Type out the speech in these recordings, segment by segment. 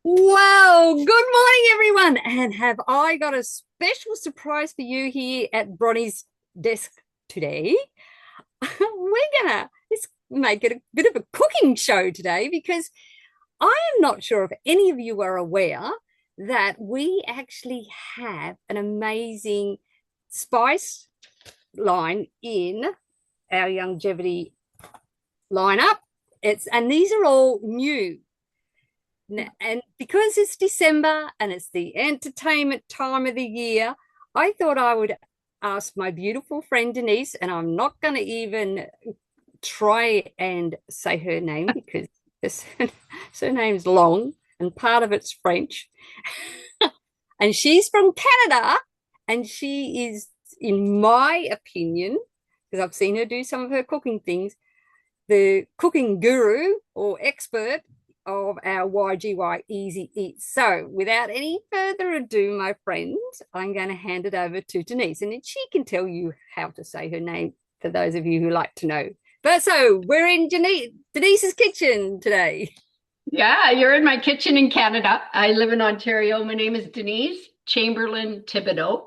Wow, good morning, everyone. And have I got a special surprise for you here at Bronie's desk today? We're gonna let's make it a bit of a cooking show today because I am not sure if any of you are aware that we actually have an amazing spice line in our longevity lineup. And these are all new. And because it's December and it's the entertainment time of the year, I thought I would ask my beautiful friend Denise, and I'm not going to even try and say her name because this, her name's long and part of it's French. And she's from Canada, and she is, in my opinion, because I've seen her do some of her cooking things, the cooking guru or expert of our YGY Easy Eats. So, without any further ado, my friends, I'm going to hand it over to Denise, and then she can tell you how to say her name for those of you who like to know. But so, we're in Denise's kitchen today. Yeah, you're in my kitchen in Canada. I live in Ontario. My name is Denise Chamberland Thibodeau,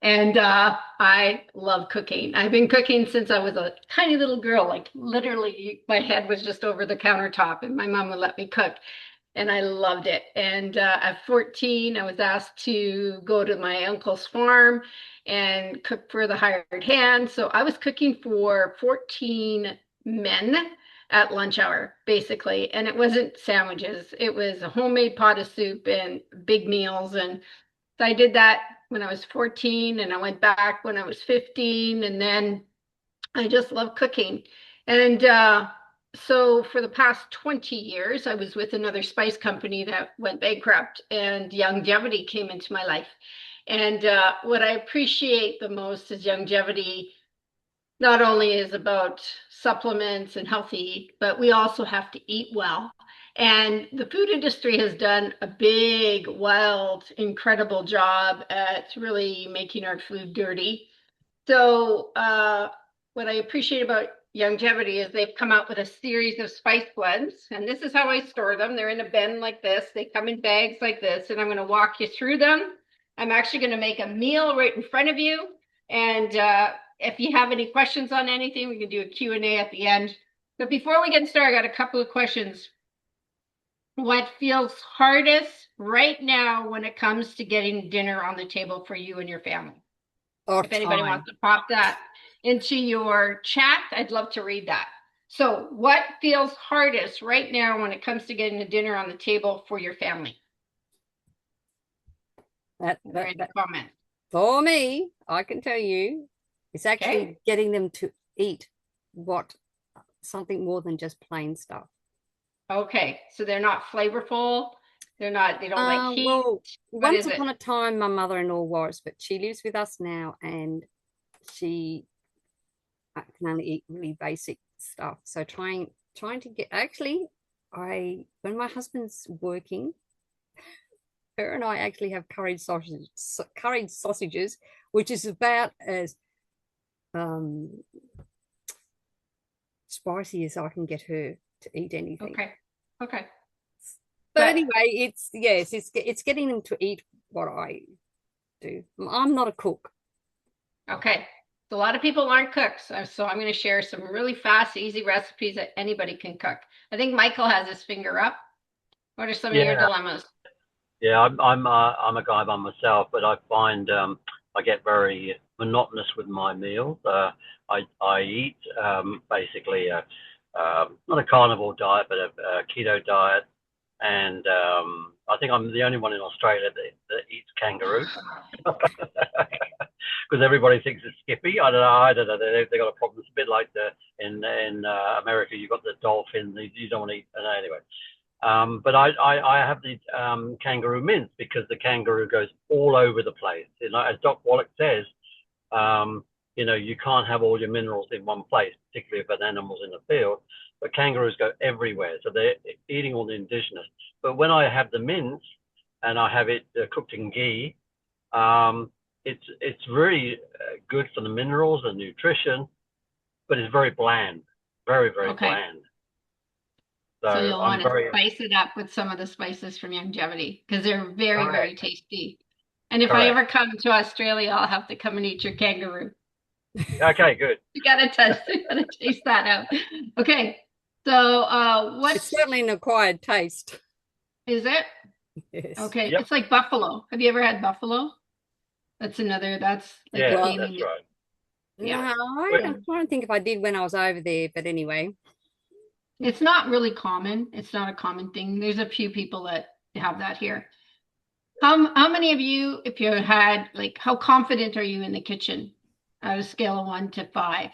and I love cooking. I've been cooking since I was a tiny little girl. Like literally, my head was just over the countertop, and my mom would let me cook, and I loved it. And at 14, I was asked to go to my uncle's farm and cook for the hired hand. So I was cooking for 14 men at lunch hour, basically. And it wasn't sandwiches, it was a homemade pot of soup and big meals. And so I did that when I was 14, and I went back when I was 15. And then I just love cooking. And so for the past 20 years, I was with another spice company that went bankrupt, and longevity came into my life. And what I appreciate the most is longevity not only is about supplements and healthy, but we also have to eat well. And the food industry has done a big, wild, incredible job at really making our food dirty. So, what I appreciate about longevity is they've come out with a series of spice blends, and this is how I store them. They're in a bin like this. They come in bags like this, and I'm going to walk you through them. I'm actually going to make a meal right in front of you, and if you have any questions on anything, we can do a Q&A at the end. But before we get started, I got a couple of questions. What feels hardest right now when it comes to getting dinner on the table for you and your family? Or If anybody time. wants to pop that into your chat, I'd love to read that. So, what feels hardest right now when it comes to getting a dinner on the table for your family? That, Or that, in the that, comments. for me, I can tell you, it's Okay. actually getting them to eat what something more than just plain stuff. Okay. So they're not flavorful. They don't like heat. Well, What once is it? upon a time, my mother-in-law was, but she lives with us now, and she can only eat really basic stuff. So trying to get actually, I when my husband's working, her and I actually have curried sausages, which is about as um, spicy as I can get her to eat anything. Okay. Okay. But But anyway, it's getting them to eat what I do. I'm not a cook. okay. So a lot of people aren't cooks. So I'm going to share some really fast, easy recipes that anybody can cook. I think Michael has his finger up. What are some of your Yeah, dilemmas? yeah. I'm a guy by myself, but I find I get very monotonous with my meals. I eat basically not a carnivore diet, but a keto diet, and I think I'm the only one in Australia that eats kangaroo because everybody thinks it's Skippy. I don't know. I don't know. They got a problem. It's a bit like the in America. You've got the dolphin. You don't want to eat. Anyway. But I have the kangaroo mints because the kangaroo goes all over the place. You know, as Doc Wallach says, you can't have all your minerals in one place, particularly if an animal's in the field. But kangaroos go everywhere, so they're eating all the indigenous. But when I have the mints and I have it cooked in ghee, it's really good for the minerals and nutrition, but it's very bland, very Okay. bland. So So you'll I'm want to very spice it up with some of the spices from Longevity because they're very, very correct. tasty. And if I Correct. ever come to Australia, I'll have to come and eat your kangaroo. Okay, good. You gotta test, you gotta taste that out. Okay. So It's what's certainly an acquired taste. is it? Yes. Okay. Yep. It's like buffalo. Have you ever had buffalo? That's like Yeah, Well, that's gaming. right. no, Yeah. I don't think if I did when I was over there, but anyway. It's not really common. It's not a common thing. There's a few people that have that here. How many of you, if you had like, how confident are you in the kitchen? On a scale of 1 to 5.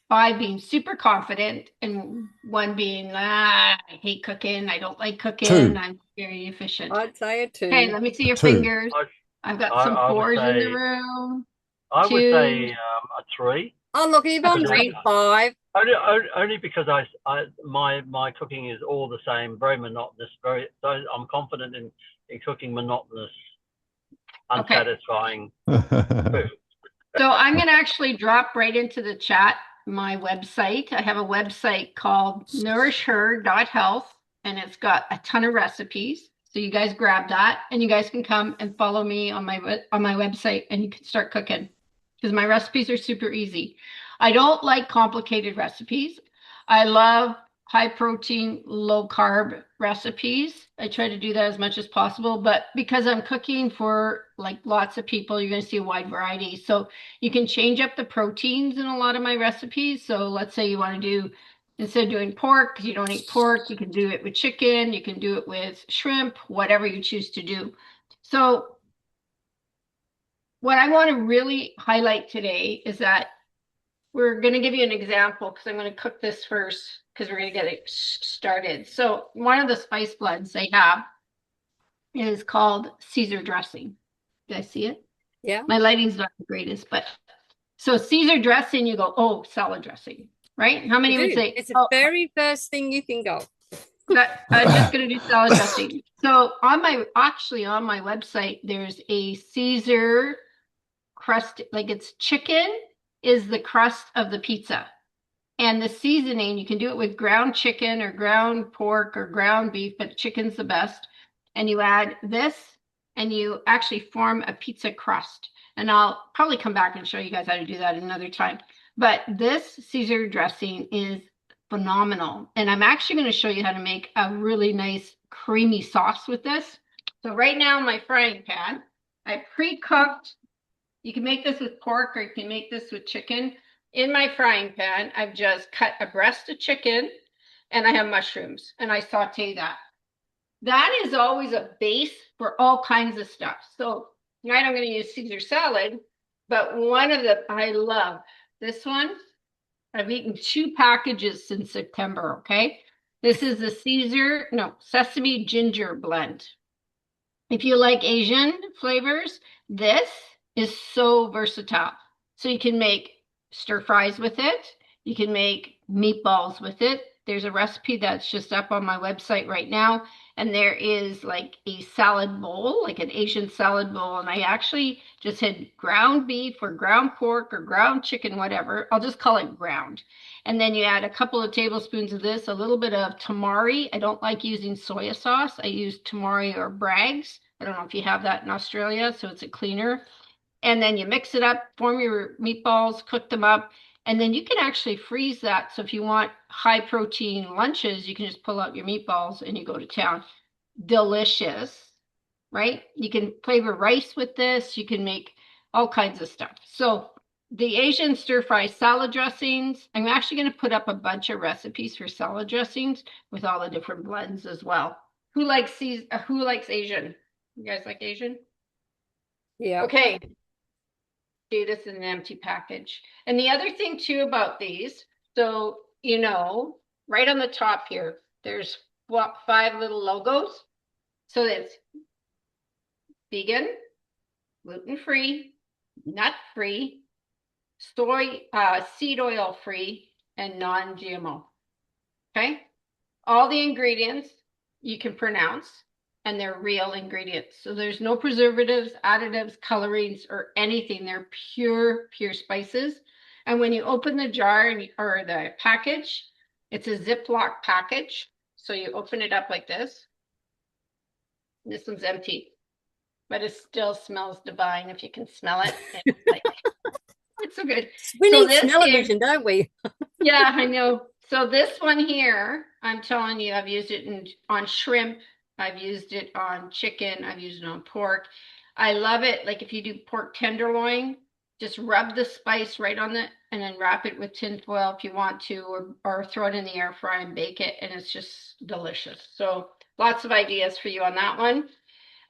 5 being super confident, and 1 being I hate cooking. I don't like cooking. 2. I'm very efficient. I'd say a Okay, 2. let me see your 2. fingers. I, I've got some I would 4s in the say room. I would 2, say a 3 Oh, look, a Yvonne's got 3. 5. only because my cooking is all the same, very monotonous, very so I'm confident in cooking monotonous, Okay. unsatisfying food. So I'm going to actually drop right into the chat my website. I have a website called nourishher.health, and it's got a ton of recipes. So you guys grab that, and you guys can come and follow me on my website, and you can start cooking because my recipes are super easy. I don't like complicated recipes. I love high protein, low carb recipes. I try to do that as much as possible, but because I'm cooking for like lots of people, you're going to see a wide variety. So you can change up the proteins in a lot of my recipes. So let's say you want to do, instead of doing pork, because you don't eat pork, you can do it with chicken, you can do it with shrimp, whatever you choose to do. So what I want to really highlight today is that we're going to give you an example because I'm going to cook this first because we're going to get it started. So one of the spice blends they have is called Caesar dressing. You guys see it? Yeah. My lighting's not the greatest, but so Caesar dressing, you go, oh, salad dressing, right? How You many would do. say, It's the oh, very first thing you think of. that I'm just going to do salad dressing? So on my website, there's a Caesar crust, like it's chicken is the crust of the pizza. And the seasoning, you can do it with ground chicken or ground pork or ground beef, but chicken's the best. And you add this and you actually form a pizza crust. And I'll probably come back and show you guys how to do that another time. But this Caesar dressing is phenomenal. And I'm actually going to show you how to make a really nice creamy sauce with this. So right now in my frying pan, I pre-cooked. You can make this with pork or you can make this with chicken. In my frying pan, I've just cut a breast of chicken and I have mushrooms and I saute that. That is always a base for all kinds of stuff. So tonight I'm going to use Caesar salad, but one of the, I love this one. I've eaten 2 packages since September, okay? This is the sesame ginger blend. If you like Asian flavors, this is so versatile. So you can make stir fries with it. You can make meatballs with it. There's a recipe that's just up on my website right now. And there is like a salad bowl, like an Asian salad bowl. And I actually just had ground beef or ground pork or ground chicken, whatever. I'll just call it ground. And then you add a couple of tablespoons of this, a little bit of tamari. I don't like using soy sauce. I use tamari or Bragg's. I don't know if you have that in Australia, so it's a cleaner. And then you mix it up, form your meatballs, cook them up, and then you can actually freeze that. So if you want high protein lunches, you can just pull out your meatballs and you go to town. Delicious, right? You can flavor rice with this. You can make all kinds of stuff. So the Asian stir fry salad dressings, I'm actually going to put up a bunch of recipes for salad dressings with all the different blends as well. Who likes Asian? You guys like Asian? Yeah. Okay. Do this in an empty package. And the other thing too about these, so right on the top here, there's 5 little logos. So it's vegan, gluten-free, nut-free, seed oil free, and non GMO. Okay. All the ingredients you can pronounce and they're real ingredients. So there's no preservatives, additives, colorings, or anything. They're pure spices. And when you open the jar or the package, it's a Ziploc package. So you open it up like this. This one's empty, but it still smells divine if you can smell it. It's like, it's so good. We So need this here, smell-o-vision, don't we? yeah, I know. So this one here, I'm telling you, I've used it on shrimp. I've used it on chicken. I've used it on pork. I love it. Like if you do pork tenderloin, just rub the spice right on it and then wrap it with tin foil if you want to, or throw it in the air fryer and bake it. And it's just delicious. So lots of ideas for you on that one.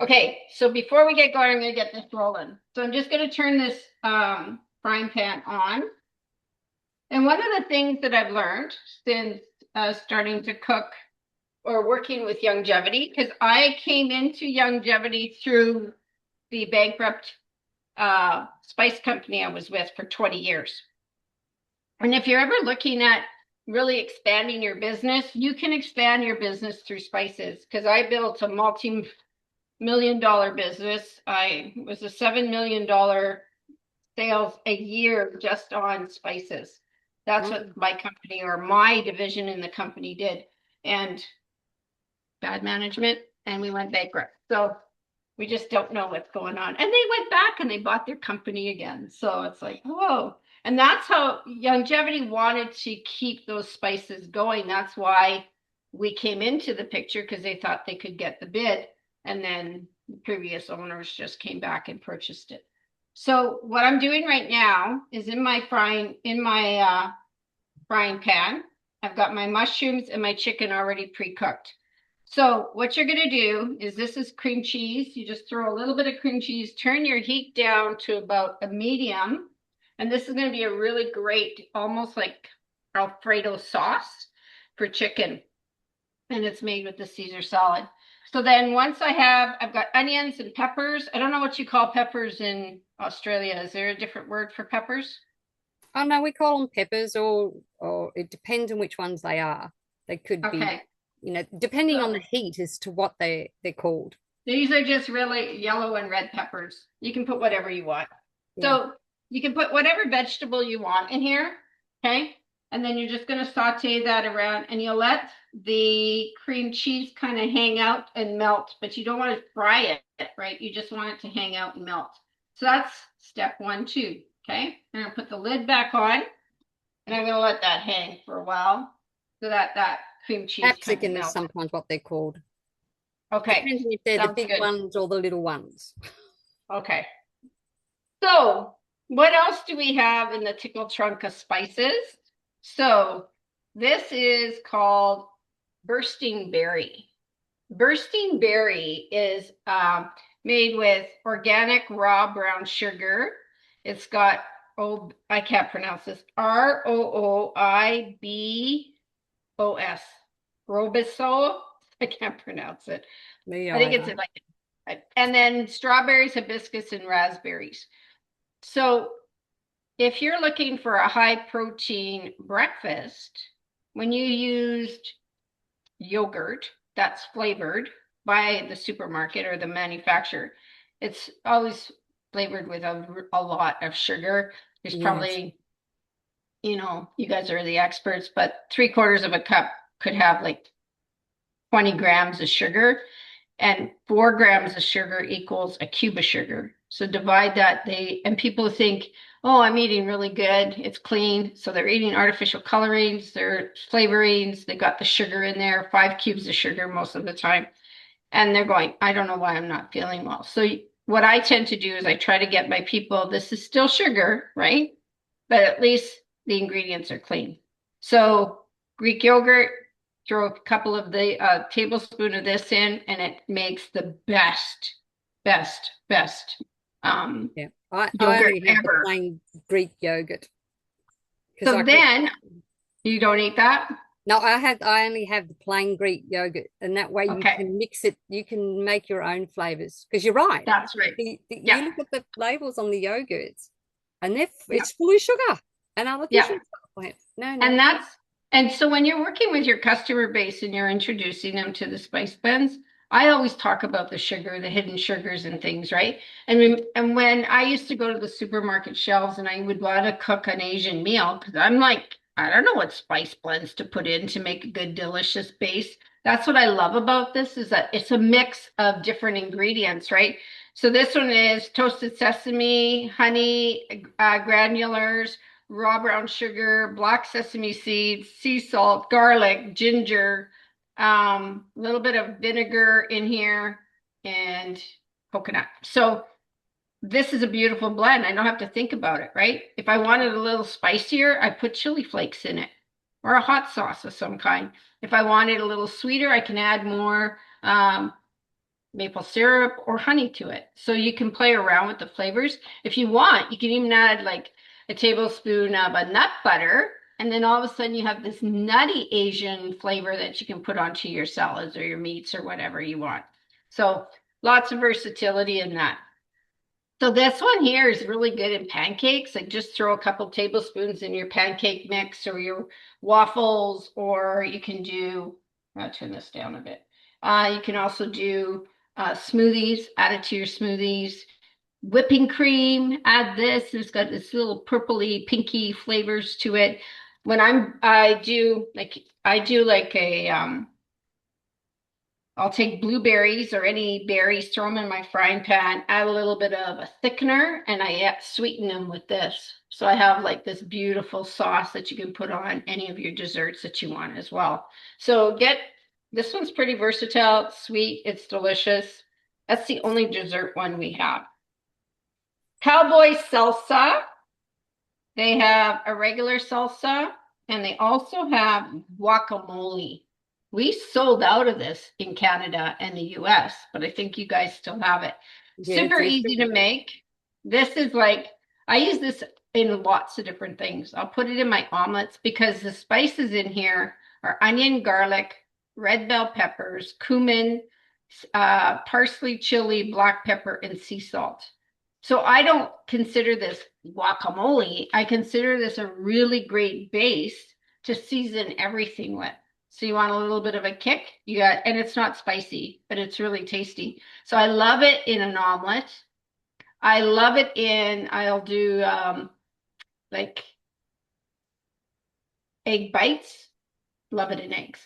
Okay, so before we get going, I'm going to get this rolling. So I'm just going to turn this frying pan on. And one of the things that I've learned since starting to cook or working with longevity, because I came into longevity through the bankrupt spice company I was with for 20 years. And if you're ever looking at really expanding your business, you can expand your business through spices. Because I built a multi-million-dollar business. I was a $7 million sales a year just on spices. That's what my company or my division in the company did. And bad management, and we went bankrupt. So we just don't know what's going on. And they went back and they bought their company again. So it's like, whoa. And that's how longevity wanted to keep those spices going. That's why we came into the picture, because they thought they could get the bid. And then the previous owners just came back and purchased it. So what I'm doing right now is in my frying pan, I've got my mushrooms and my chicken already pre-cooked. So what you're going to do is, this is cream cheese. You just throw a little bit of cream cheese, turn your heat down to about a medium. And this is going to be a really great, almost like Alfredo sauce for chicken. And it's made with the Caesar salad. So then once I've got onions and peppers. I don't know what you call peppers in Australia. Is there a different word for peppers? Oh no, we call them peppers, or it depends on which ones they are. They could be, depending on the heat as to what they're called. These are just really yellow and red peppers. You can put whatever you want. Yeah. So you can put whatever vegetable you want in here, okay? And then you're just going to saute that around, and you'll let the cream cheese kind of hang out and melt, but you don't want to fry it, right? You just want it to hang out and melt. So that's step 1, 2, okay? And I'll put the lid back on, and I'm going to let that hang for a while so that cream cheese Capsicum is sometimes what they're called. Okay. Depending if they're the big ones or the little ones. Okay. So what else do we have in the tickle trunk of spices? So this is called bursting berry. Bursting berry is made with organic raw brown sugar. It's got, I can't pronounce this, ROOIBOS. Robisol. I can't pronounce it. I think it's like, and then strawberries, hibiscus, and raspberries. So if you're looking for a high protein breakfast, when you used yogurt that's flavored by the supermarket or the manufacturer, it's always flavored with a lot of sugar. There's probably, you guys are the experts, but 3/4 of a cup could have like 20 grams of sugar, and 4 grams of sugar equals a cube of sugar. So divide that. And people think, oh, I'm eating really good. It's clean. So they're eating artificial colorings, they're flavorings, they got the sugar in there, 5 cubes of sugar most of the time. And they're going, I don't know why I'm not feeling well. So what I tend to do is I try to get my people, this is still sugar, right? But at least the ingredients are clean. So Greek yogurt, throw a couple of the tablespoon of this in, and it makes the best yogurt ever. The plain Greek yogurt. So then you don't eat that? No, I only have the plain Greek yogurt, and that way you can mix it. You can make your own flavors, because you're right. That's right. You look at the labels on the yogurts, and it's full of sugar and artificial stuff. No. And so when you're working with your customer base and you're introducing them to the spice blends, I always talk about the sugar, the hidden sugars and things, right? And when I used to go to the supermarket shelves and I would want to cook an Asian meal, because I'm like, I don't know what spice blends to put in to make a good, delicious base. That's what I love about this is that it's a mix of different ingredients, right? So this one is toasted sesame, honey, granulars, raw brown sugar, black sesame seeds, sea salt, garlic, ginger, a little bit of vinegar in here, and coconut. So this is a beautiful blend. I don't have to think about it, right? If I wanted a little spicier, I put chili flakes in it or a hot sauce of some kind. If I wanted a little sweeter, I can add more maple syrup or honey to it. So you can play around with the flavors. If you want, you can even add like a tablespoon of a nut butter. And then all of a sudden you have this nutty Asian flavor that you can put onto your salads or your meats or whatever you want. So lots of versatility in that. So this one here is really good in pancakes. Like just throw a couple tablespoons in your pancake mix or your waffles, or you can do, I'll turn this down a bit. You can also do smoothies, add it to your smoothies. Whipping cream, add this. It's got this little purpley, pinky flavors to it. When I do like a I'll take blueberries or any berries, throw them in my frying pan, add a little bit of a thickener, and I sweeten them with this. So I have like this beautiful sauce that you can put on any of your desserts that you want as well. So this one's pretty versatile, it's sweet, it's delicious. That's the only dessert one we have. Cowboy salsa. They have a regular salsa, and they also have guacamole. We sold out of this in Canada and the US, but I think you guys still have it. Yes, Super yes. easy to make. This is like, I use this in lots of different things. I'll put it in my omelets because the spices in here are onion, garlic, red bell peppers, cumin, parsley, chili, black pepper, and sea salt. So I don't consider this guacamole. I consider this a really great base to season everything with. So you want a little bit of a kick, and it's not spicy, but it's really tasty. So I love it in an omelet. I'll do like egg bites. Love it in eggs.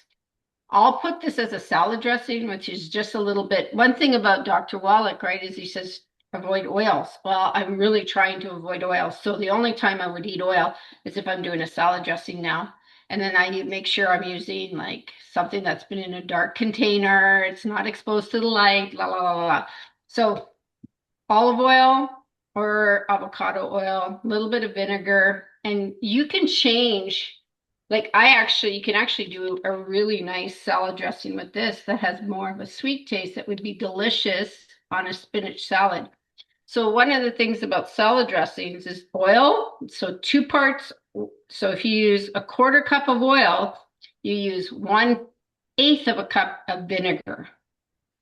I'll put this as a salad dressing, which is just a little bit. One thing about Dr. Wallach, right, is he says avoid oils. Well, I'm really trying to avoid oils. So the only time I would eat oil is if I'm doing a salad dressing now. And then I make sure I'm using like something that's been in a dark container. It's not exposed to the light, la la la la. So olive oil or avocado oil, a little bit of vinegar, and you can change. You can actually do a really nice salad dressing with this that has more of a sweet taste that would be delicious on a spinach salad. So one of the things about salad dressings is oil. So 2 parts. So if you use a quarter cup of oil, you use 1/8 of a cup of vinegar.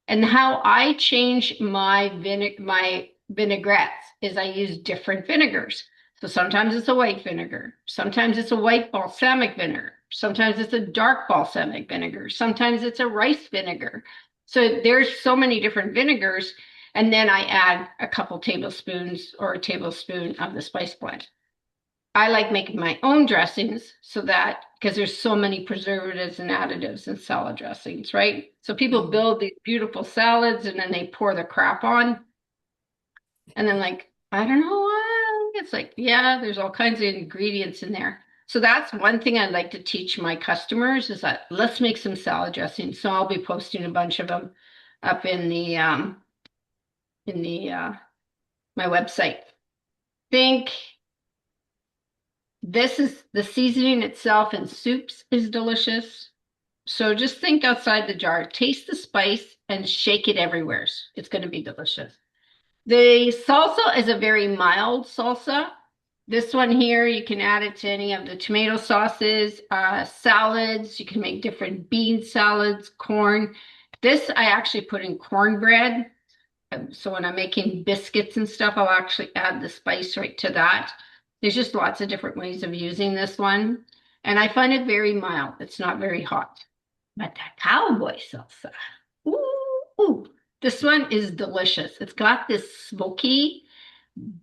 And how I change my vinaigrettes is I use different vinegars. So sometimes it's a white vinegar, sometimes it's a white balsamic vinegar, sometimes it's a dark balsamic vinegar, sometimes it's a rice vinegar. So there's so many different vinegars, and then I add a couple tablespoons or a tablespoon of the spice blend. I like making my own dressings because there's so many preservatives and additives in salad dressings, right? So people build these beautiful salads and then they pour the crap on. And then like, I don't know why. It's like, yeah, there's all kinds of ingredients in there. So that's one thing I'd like to teach my customers is that let's make some salad dressings. So I'll be posting a bunch of them up in the my website. Think This is the seasoning itself in soups is delicious. So just think outside the jar, taste the spice and shake it everywhere. It's going to be delicious. The salsa is a very mild salsa. This one here, you can add it to any of the tomato sauces, salads. You can make different bean salads, corn. This I actually put in cornbread. So when I'm making biscuits and stuff, I'll actually add the spice right to that. There's just lots of different ways of using this one. And I find it very mild. It's not very hot. But that cowboy salsa, ooh, this one is delicious. It's got this smoky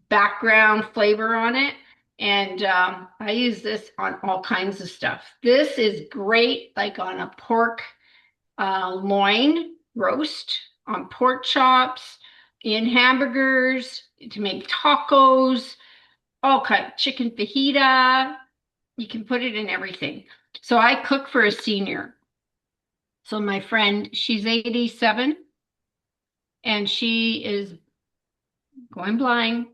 background flavor on it. And I use this on all kinds of stuff. This is great, like on a pork loin roast on pork chops, in hamburgers, to make tacos, all kind, chicken fajita. You can put it in everything. So I cook for a senior. So my friend, she's 87 and she is going blind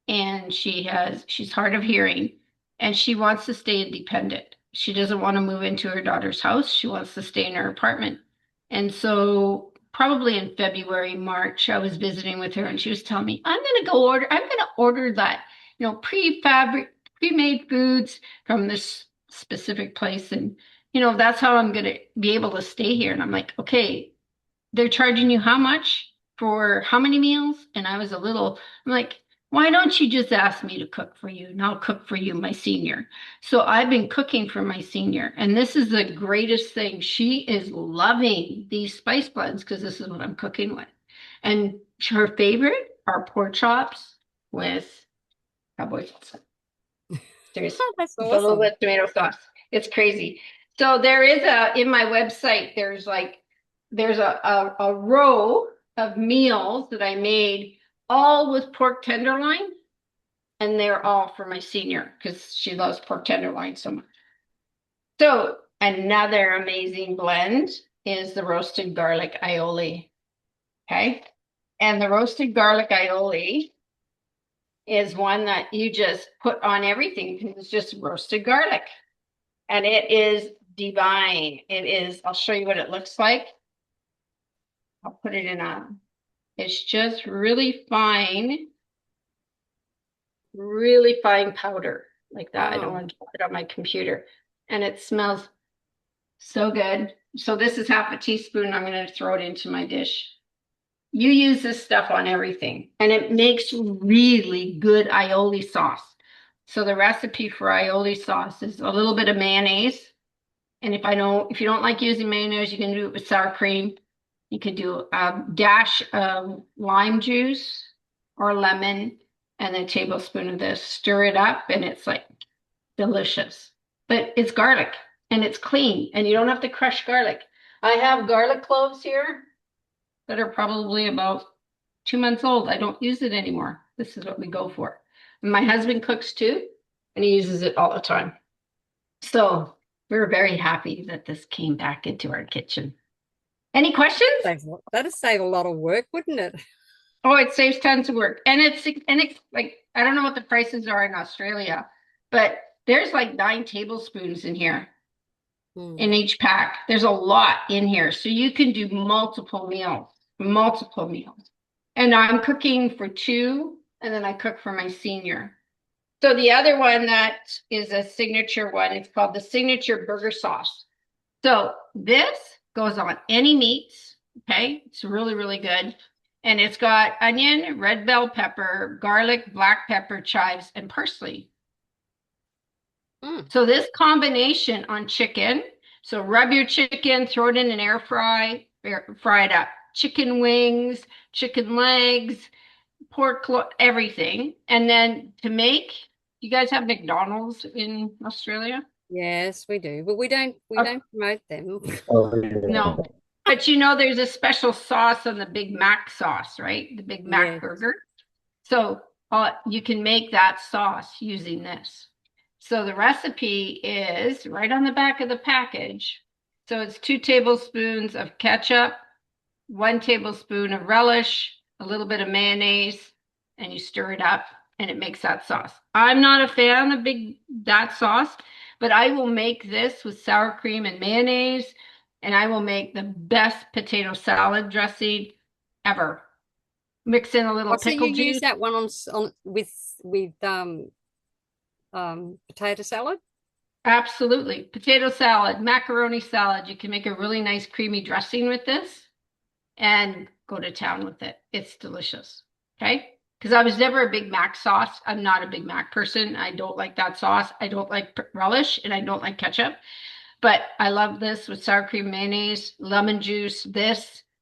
and she's hard of hearing and she wants to stay independent. She doesn't want to move into her daughter's house. She wants to stay in her apartment. And so probably in February, March, I was visiting with her and she was telling me, I'm going to order that, pre-made foods from this specific place. And, that's how I'm going to be able to stay here. And I'm like, okay, they're charging you how much for how many meals? And I'm like, why don't you just ask me to cook for you and I'll cook for you, my senior. So I've been cooking for my senior. And this is the greatest thing. She is loving these spice blends because this is what I'm cooking with. And her favorite are pork chops with cowboy sauce. There's That's a little awesome. bit of tomato sauce. It's crazy. So in my website, there's a row of meals that I made all with pork tenderloin, and they're all for my senior because she loves pork tenderloin so much. So another amazing blend is the roasted garlic aioli. Okay. And the roasted garlic aioli is one that you just put on everything because it's just roasted garlic. And it is divine. I'll show you what it looks like. I'll put it it's just really fine powder like that. I don't want to put it on my computer. And it smells so good. So this is half a teaspoon. I'm going to throw it into my dish. You use this stuff on everything and it makes really good aioli sauce. So the recipe for aioli sauce is a little bit of mayonnaise. And if you don't like using mayonnaise, you can do it with sour cream. You could do a dash of lime juice or lemon and a tablespoon of this. Stir it up and it's like delicious. But it's garlic and it's clean and you don't have to crush garlic. I have garlic cloves here that are probably about 2 months old. I don't use it anymore. This is what we go for. And my husband cooks too, and he uses it all the time. So we're very happy that this came back into our kitchen. Any questions? That'd save a lot of work, wouldn't it? Oh, it saves tons of work. And it's like, I don't know what the prices are in Australia, but there's like 9 tablespoons in here in each pack. There's a lot in here. So you can do multiple meals. And I'm cooking for 2, and then I cook for my senior. So the other one that is a signature one, it's called the signature burger sauce. So this goes on any meats, okay? It's really, really good. And it's got onion, red bell pepper, garlic, black pepper, chives, and parsley. So this combination on chicken, so rub your chicken, throw it in an air fry it up. Chicken wings, chicken legs, pork, everything. And then you guys have McDonald's in Australia? Yes, we do, but we don't promote them. No. But there's a special sauce on the Big Mac sauce, right? The Big Mac burger. So you can make that sauce using this. So the recipe is right on the back of the package. So it's 2 tablespoons of ketchup, 1 tablespoon of relish, a little bit of mayonnaise, and you stir it up and it makes that sauce. I'm not a fan of that sauce, but I will make this with sour cream and mayonnaise, and I will make the best potato salad dressing ever. Mix in a little pickle juice. Use that one on with potato salad? Absolutely. Potato salad, macaroni salad. You can make a really nice creamy dressing with this and go to town with it. It's delicious. Okay? Because I was never a Big Mac sauce. I'm not a Big Mac person. I don't like that sauce. I don't like relish and I don't like ketchup. But I love this with sour cream, mayonnaise, lemon juice,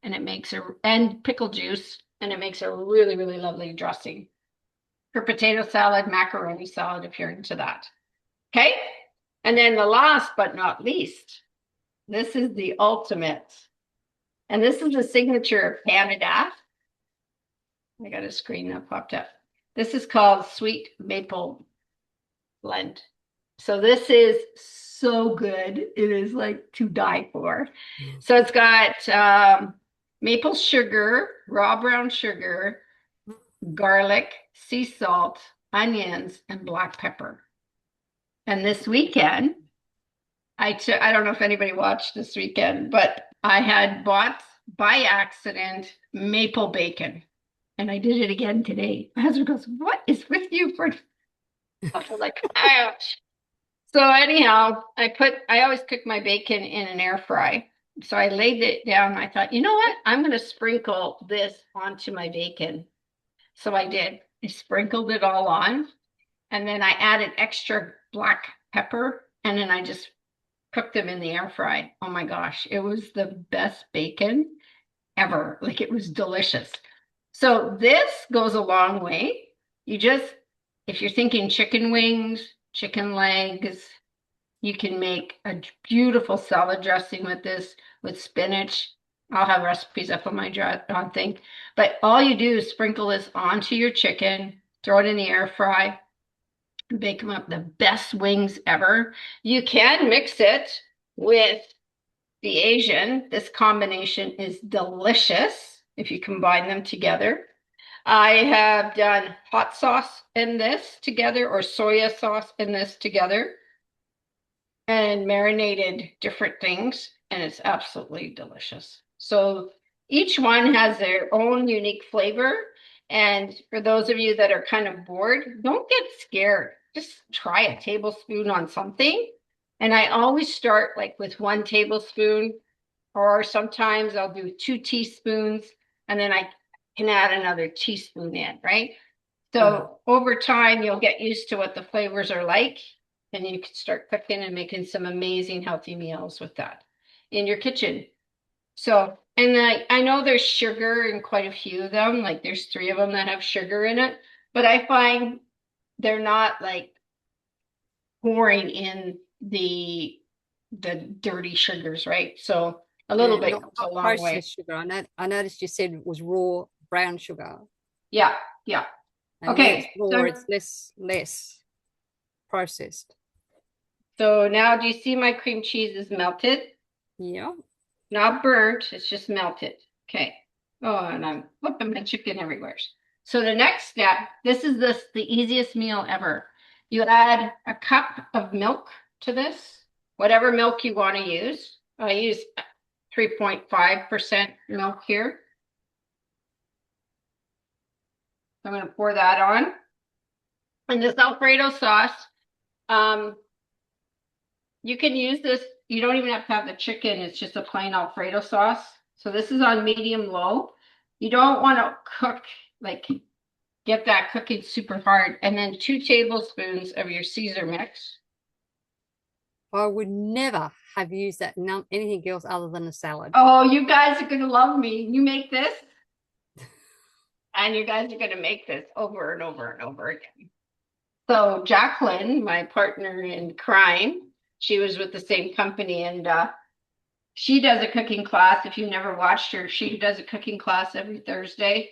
and pickle juice, and it makes a really, really lovely dressing for potato salad, macaroni salad, if you're into that. Okay? And then the last but not least, this is the ultimate And this is the signature of Canada. I got a screen that popped up. This is called Sweet Maple Blend. So this is so good. It is like to die for. So it's got maple sugar, raw brown sugar, garlic, sea salt, onions, and black pepper. And this weekend, I don't know if anybody watched this weekend, but I had bought by accident maple bacon. And I did it again today. My husband goes, "What is with you for?" I was like, ouch. So anyhow, I always cook my bacon in an air fry. So I laid it down. I thought, you know what? I'm going to sprinkle this onto my bacon. So I did. I sprinkled it all on, and then I added extra black pepper, and then I just cooked them in the air fry. Oh my gosh, it was the best bacon ever. Like it was delicious. So this goes a long way. You just, if you're thinking chicken wings, chicken legs, you can make a beautiful salad dressing with this, with spinach. I'll have recipes up on my on thing. But all you do is sprinkle this onto your chicken, throw it in the air fry, bake them up, the best wings ever. You can mix it with the Asian. This combination is delicious if you combine them together. I have done hot sauce in this together or soya sauce in this together and marinated different things, and it's absolutely delicious. So each one has their own unique flavor. And for those of you that are kind of bored, don't get scared. Just try a tablespoon on something. And I always start like with 1 tablespoon, or sometimes I'll do 2 teaspoons, and then I can add another teaspoon in, right? So over time, you'll get used to what the flavors are like, and you can start cooking and making some amazing healthy meals with that in your kitchen. So, and I know there's sugar in quite a few of them, like there's 3 of them that have sugar in it, but I find they're not like pouring in the dirty sugars, right? So a little Yeah, bit goes a not long way. processed sugar. I noticed you said it was raw brown sugar. Yeah, yeah. And when it's Okay, raw, it's less processed. so now do you see my cream cheese is melted? Yeah. Not burnt, it's just melted. Okay. Oh, and I'm flipping my chicken everywhere. So the next step, this is the easiest meal ever. You add a cup of milk to this, whatever milk you want to use. I use 3.5% milk here. I'm going to pour that on. And this Alfredo sauce, um, you can use this. You don't even have to have the chicken. It's just a plain Alfredo sauce. So this is on medium low. You don't want to cook, like get that cooking super hard. And then 2 tablespoons of your Caesar mix. I would never have used that in anything else other than a salad. Oh, you guys are going to love me. You make this, and you guys are going to make this over and over and over again. So Jacqueline, my partner in crime, she was with the same company, and she does a cooking class. If you never watched her, she does a cooking class every Thursday.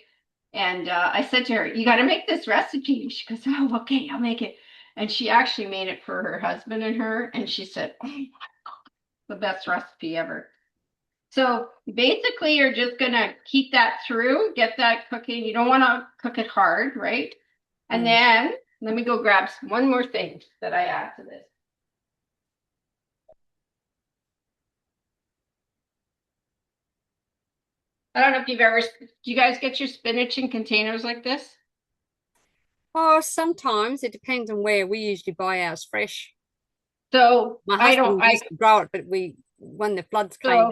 And I said to her, "You got to make this recipe." She goes, "Oh, okay, I'll make it." And she actually made it for her husband and her. And she said, "Oh, the best recipe ever." So basically, you're just going to keep that through, get that cooking. You don't want to cook it hard, right? And then let me go grab one more thing that I add to this. I don't know if do you guys get your spinach in containers like this? Oh, sometimes it depends on where. We usually buy ours fresh. So My I don't, husband used to grow it, but when the floods came, so,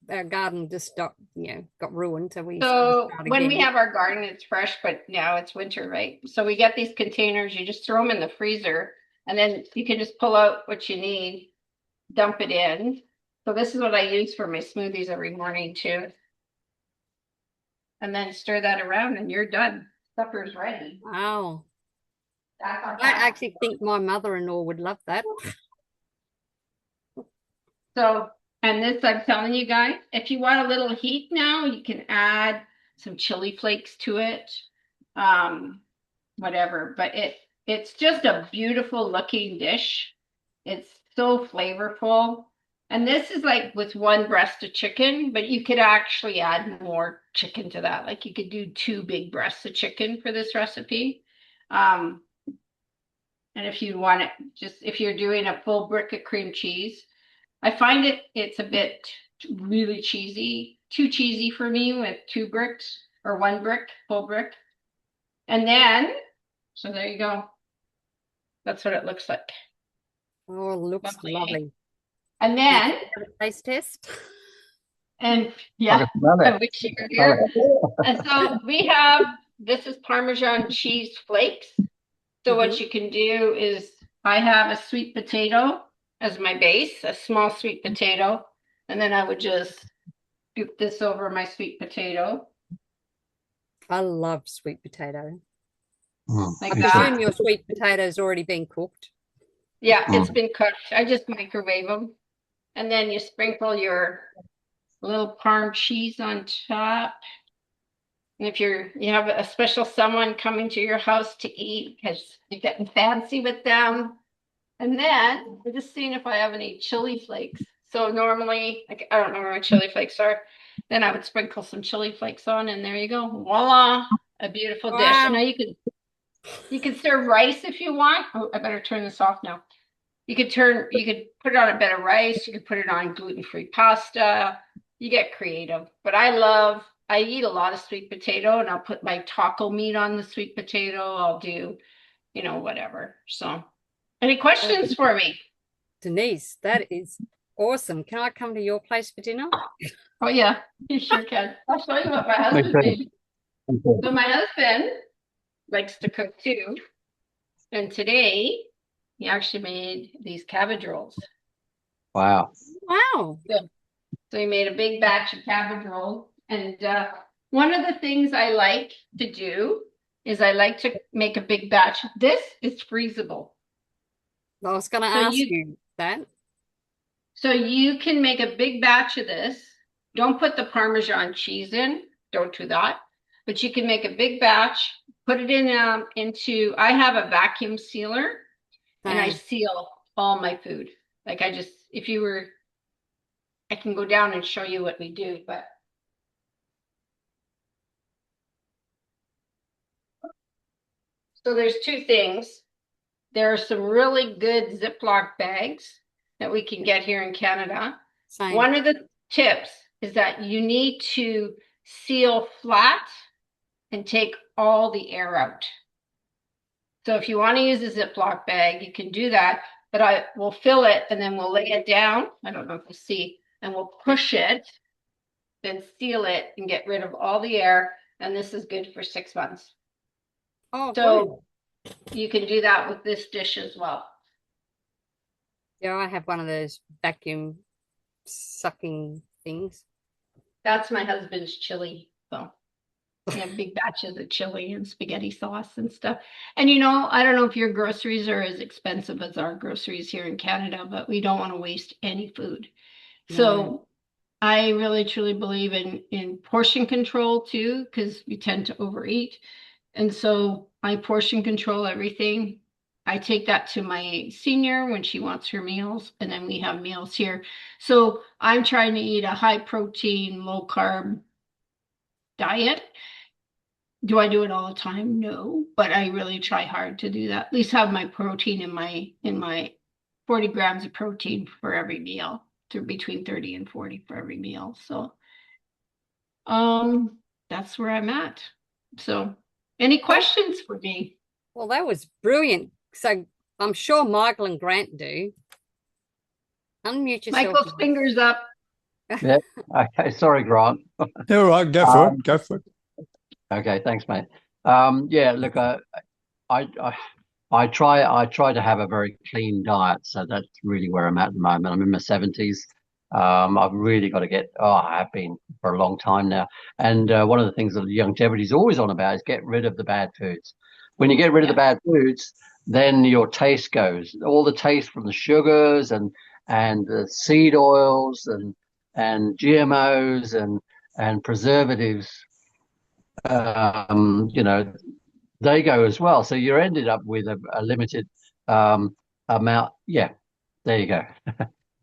our garden just got ruined. So we had to so start when we again. have our garden, it's fresh, but now it's winter, right? So we get these containers, you just throw them in the freezer, and then you can just pull out what you need, dump it in. So this is what I use for my smoothies every morning too. And then stir that around and you're done. Supper's ready. Wow. That's not I bad. actually think my mother-in-law would love that. So And this, I'm telling you guys, if you want a little heat now, you can add some chili flakes to it. Um, Whatever, but it's just a beautiful looking dish. It's so flavorful. And this is like with one breast of chicken, but you could actually add more chicken to that. Like you could do two big breasts of chicken for this recipe. Um, and if you want it, just if you're doing a full brick of cream cheese, I find it's a bit really cheesy, too cheesy for me with two bricks or one brick, full brick. And then, so there you go. That's what it looks like. Oh, looks lovely. And then, have a taste test. and yeah, I wish you were here. And so we have, this is Parmesan cheese flakes. So what you can do is I have a sweet potato as my base, a small sweet potato. And then I would just scoop this over my sweet potato. I love sweet potato. Like I presume your sweet potato's already been cooked. Yeah, it's been cooked. I just microwave them. And then you sprinkle your little Parm cheese on top. And if you have a special someone coming to your house to eat because you're getting fancy with them. And then I'm just seeing if I have any chili flakes. So normally, like, I don't know where my chili flakes are. Then I would sprinkle some chili flakes on, and there you go. Voila, a beautiful dish. Now you can serve rice if you want. Oh, I better turn this off now. You could put it on a bed of rice. You could put it on gluten-free pasta. You get creative. But I eat a lot of sweet potato, and I'll put my taco meat on the sweet potato. I'll do, whatever. So, any questions for me? Denise, that is awesome. Can I come to your place for dinner? Oh, yeah, you sure can. I'll show you what my husband made. So my husband likes to cook too. And today, he actually made these cabbage rolls. Wow. Wow. So he made a big batch of cabbage rolls. And one of the things I like to do is I like to make a big batch. This is freezable. I was going to ask you that. So you can make a big batch of this. Don't put the Parmesan cheese in. Don't do that. But you can make a big batch, put it into, I have a vacuum sealer. And I seal all my food. Like I can go down and show you what we do, but. So there's two things. There are some really good Ziploc bags that we can get here in Canada. Same. One of the tips is that you need to seal flat and take all the air out. So if you want to use a Ziploc bag, you can do that, but I will fill it and then we'll lay it down. I don't know if you see, and we'll push it, then seal it and get rid of all the air. And this is good for 6 months. Oh, so you can do that with this dish as well. Yeah, I have one of those vacuum sucking things. That's my husband's chili. So we have big batches of chili and spaghetti sauce and stuff. And I don't know if your groceries are as expensive as our groceries here in Canada, but we don't want to waste any food. No. So I really truly believe in portion control too, because we tend to overeat. And so I portion control everything. I take that to my senior when she wants her meals, and then we have meals here. So I'm trying to eat a high protein, low carb diet. Do I do it all the time? No, but I really try hard to do that. At least have my protein in my 40 grams of protein for every meal, to between 30 and 40 for every meal. So that's where I'm at. So any questions for me? Well, that was brilliant. So I'm sure Michael and Grant do. Unmute yourself. Michael's fingers up. Yeah. Okay. Sorry, Grant. All right. Go for it. Go for it. Okay. Thanks, mate. Yeah. Look, I try to have a very clean diet, so that's really where I'm at the moment. I'm in my 70s. I've really got to I have been for a long time now. And one of the things that longevity is always on about is get rid of the bad foods. When you get rid of the bad foods, then your taste goes. All the taste from the sugars and and the seed oils and GMOs and preservatives, you know, they go as well. So you're ended up with a limited amount. Yeah, there you go.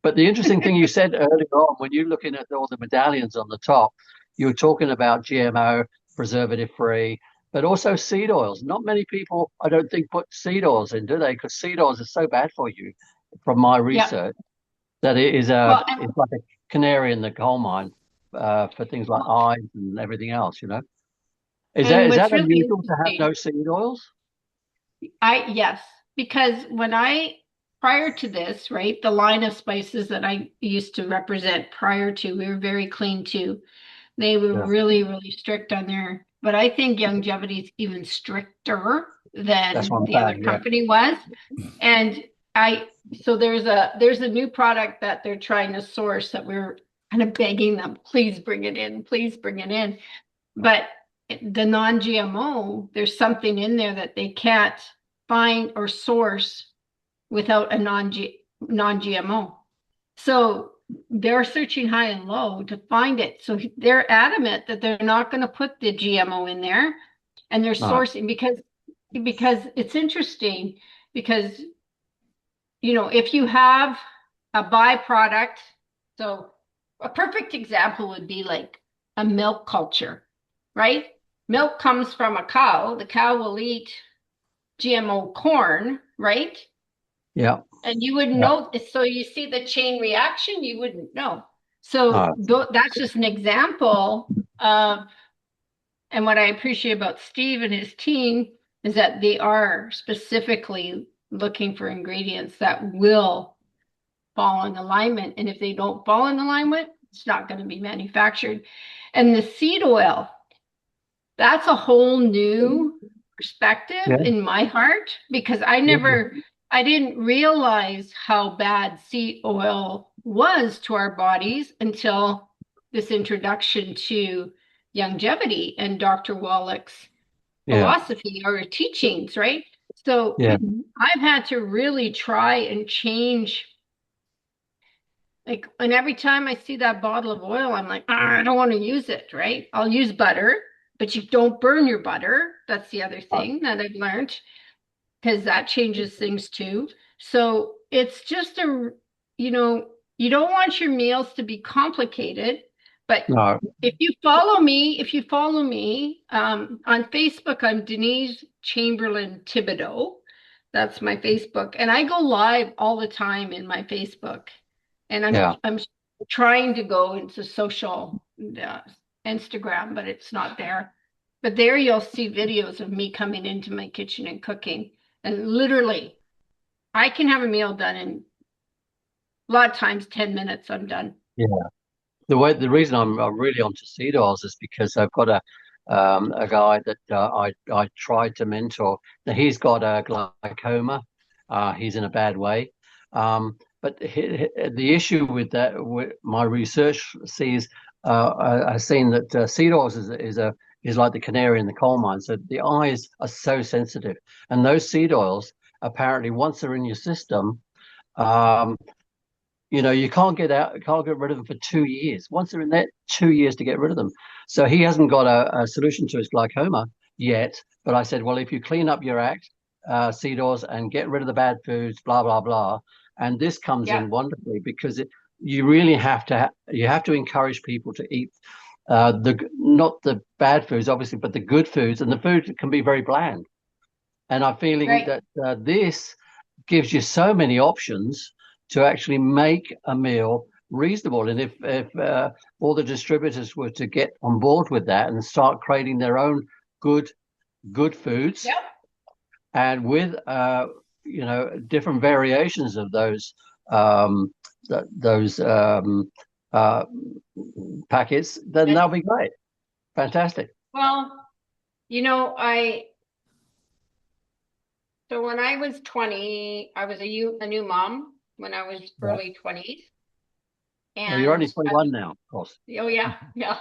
But the interesting thing you said earlier on, when you're looking at all the medallions on the top, you were talking about GMO, preservative free, but also seed oils. Not many people, I don't think, put seed oils in, do they? Because seed oils are so bad for you, from my Yeah. research, that it is Well, it's like a canary in the coal mine for things like eyes and everything else, you know? and Is what's that really unusual to have interesting, no seed oils? yes, because prior to this, right, the line of spices that I used to represent prior to, we were very clean too. They were Yeah, really, really strict on there. But I think Longevity is even stricter that's than what the I'm other saying. Yeah, company was. And so there's a new product that they're trying to source that we're kind of begging them, please bring it in, please bring it in. But the non-GMO, there's something in there that they can't find or source without a non-GMO. So they're searching high and low to find it. So they're adamant that they're not going to put the GMO in there, and they're no, sourcing because it's interesting because if you have a byproduct, so a perfect example would be like a milk culture, right? Milk comes from a cow. The cow will eat GMO corn, right? yeah, And you wouldn't yeah, know. So you see the chain reaction, you wouldn't know. So no, that's just an example of, and what I appreciate about Steve and his team is that they are specifically looking for ingredients that will fall in alignment. And if they don't fall in alignment, it's not going to be manufactured. And the seed oil, that's a whole new perspective yeah, in my heart because I didn't realize how bad seed oil was to our bodies until this introduction to longevity and Dr. Wallach's yeah, philosophy or teachings, right? So yeah, I've had to really try and change. Like, and every time I see that bottle of oil, I'm like, I don't want to use it, right? I'll use butter, but you don't burn your butter. That's the other thing that I've learned because that changes things too. So it's just you know, you don't want your meals to be complicated, but no, if you follow me on Facebook, I'm Denise Chamberland Thibodeau. That's my Facebook, and I go live all the time in my Facebook, and yeah. I'm trying to go into social Instagram, but it's not there. But there you'll see videos of me coming into my kitchen and cooking, and literally, I can have a meal done in a lot of times 10 minutes. I'm done. Yeah. The reason I'm really onto seed oils is because I've got a guy that I tried to mentor. Now he's got a glaucoma. He's in a bad way. But the issue with that, with my research sees, I've seen that seed oils is like the canary in the coal mine. So the eyes are so sensitive, and those seed oils apparently once they're in your system. Um, you can't get rid of them for 2 years. Once they're in there, 2 years to get rid of them. So he hasn't got a solution to his glaucoma yet. But I said, well, if you clean up your act, seed oils, and get rid of the bad foods, blah blah blah, and this comes Yeah, in wonderfully because you really you have to encourage people to eat the not the bad foods, obviously, but the good foods, and the food can be very bland. And I'm feeling right. that this gives you so many options to actually make a meal reasonable. And if all the distributors were to get on board with that and start creating their own good foods, Yep. and with different variations of um, those uh, packets, then And that'll be great, fantastic. well, I so when I was 20, I was a new mom when I was Yeah. early 20s. Well, you're And only 21 now, of course. oh yeah, yeah,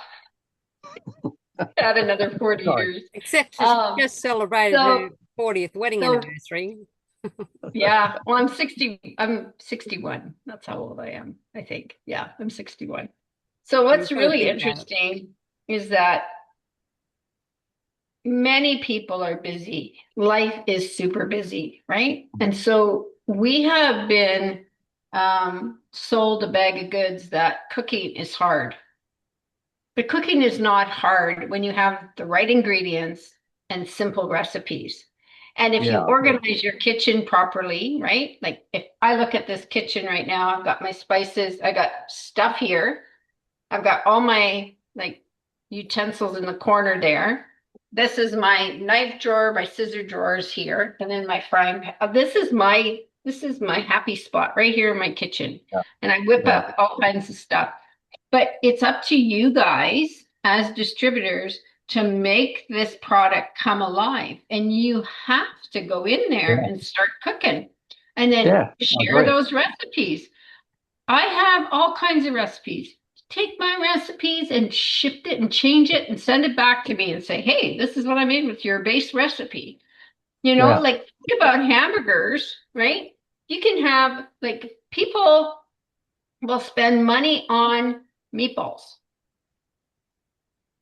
had another 40 Sorry. years. Except she's Um, just celebrated her so 40th wedding so anniversary. Yeah. Well, I'm 61. That's how old I am, I think. Yeah, I'm 61. So You've what's got to really think about it. interesting is that many people are busy. Life is super busy, right? And so we have been sold a bag of goods that cooking is hard. But cooking is not hard when you have the right ingredients and simple recipes. And if you Yeah, organize your kitchen properly, right? Like if I look at this kitchen right now, I've got my spices, I got stuff here. I've got all my like utensils in the corner there. This is my knife drawer, my scissor drawers here, and then my frying pan. This is my happy spot right here in my kitchen. yeah, And I whip yeah, up all kinds of stuff. But it's up to you guys as distributors to make this product come alive. And you have to go in there yeah, and start cooking and then yeah. I share agree. those recipes. I have all kinds of recipes. Take my recipes and shift it and change it and send it back to me and say, hey, this is what I made with your base recipe. Yeah, Like think about hamburgers, right? You can have like people will spend money on meatballs.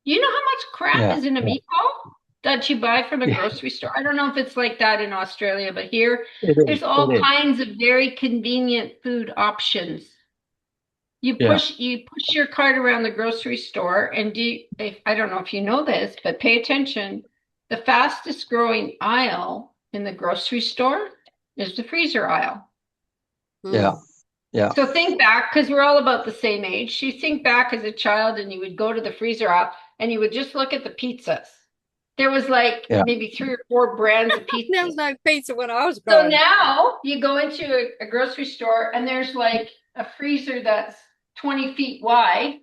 You know how much crap yeah, is in a yeah. meatball that you buy from a Yeah, grocery store? I don't know if it's like that in Australia, but here it is. there's all It is. kinds of very convenient food options. You Yeah, push you push your cart around the grocery store and I don't know if you know this, but pay attention. The fastest growing aisle in the grocery store is the freezer aisle. yeah, Mm. yeah, So think back, because we're all about the same age. You think back as a child and you would go to the freezer aisle and you would just look at the pizzas. There was like yeah, maybe 3 or 4 brands of There was pizzas. no pizza when I was So growing up. now you go into a grocery store and there's like a freezer that's 20 feet wide,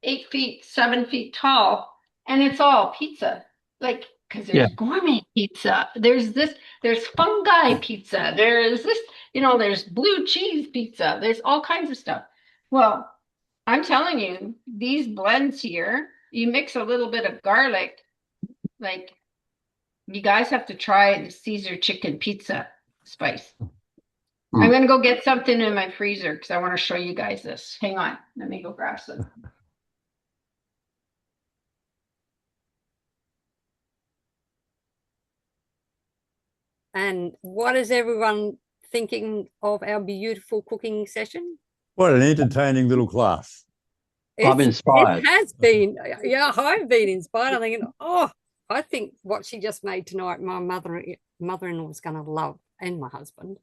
8 feet, 7 feet tall, and it's all pizza. Like, because yeah, there's gourmet pizza, there's fungi pizza, there's this, there's blue cheese pizza, there's all kinds of stuff. Well, I'm telling you, these blends here, you mix a little bit of garlic, like you guys have to try the Caesar chicken pizza spice. I'm mm. going to go get something in my freezer because I want to show you guys this. Hang on. Let me go grab some. And what is everyone thinking of our beautiful cooking session? What an entertaining little class. I'm It inspired. has been, yeah, I've been inspired. I'm thinking, oh, I think what she just made tonight, my mother-in-law is going to love, and my husband.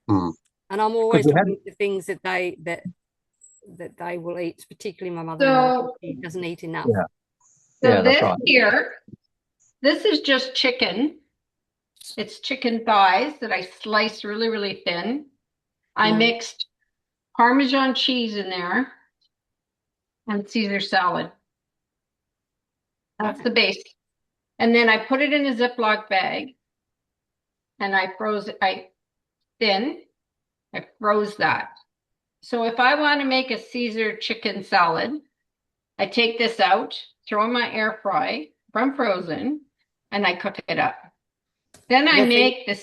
Mm. And I'm Because always we had, looking for things that they will eat, particularly my mother-in-law. So, She doesn't eat enough. yeah, so yeah, that's this right. here, this is just chicken. It's chicken thighs that I sliced really, really thin. I Mm. mixed Parmesan cheese in there and Caesar salad. That's the base. And then I put it in a Ziploc bag and I froze it. I froze that. So if I want to make a Caesar chicken salad, I take this out, throw in my air fry from frozen, and I cook it up. Then I The thing, make the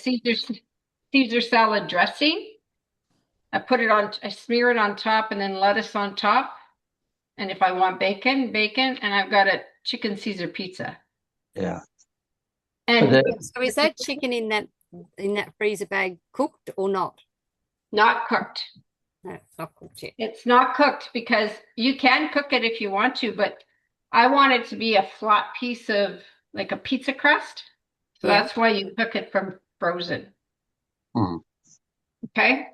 Caesar salad dressing. I smear it on top and then lettuce on top. And if I want bacon, bacon, and I've got a chicken Caesar pizza. Yeah. But And the, so is that chicken in that freezer bag cooked or not? not cooked. No, it's not cooked yet. It's not cooked because you can cook it if you want to, but I want it to be a flat piece of like a pizza crust. So Yeah. that's why you cook it from frozen. mm. Okay.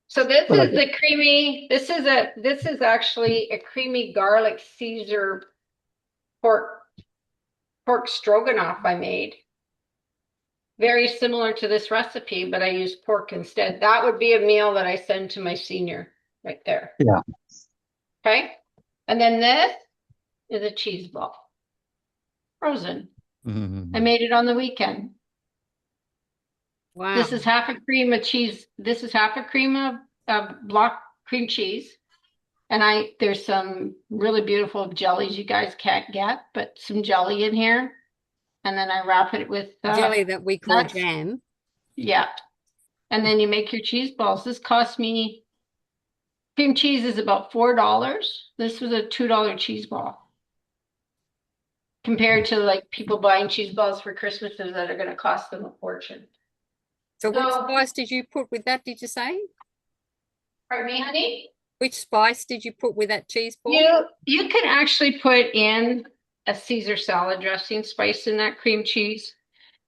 So this Well, is the creamy, this is actually a creamy garlic Caesar pork stroganoff I made. Very similar to this recipe, but I use pork instead. That would be a meal that I send to my senior right there. yeah. Okay. And then this is a cheese ball, frozen. Mhm. I made it on the weekend. Wow. This is half a cream of cheese. This is half a cream of block cream cheese. And there's some really beautiful jellies you guys can't get, but some jelly in here. And then I wrap it with Jelly that we call nuts. jam. Yeah. and then you make your cheese balls. This cost me, cream cheese is about $4. This was a $2 cheese ball. Compared to like people buying cheese balls for Christmases that are going to cost them a fortune. So what spice did you put with that, did you say? Pardon me, honey? Which spice did you put with that cheese ball? You can actually put in a Caesar salad dressing spice in that cream cheese.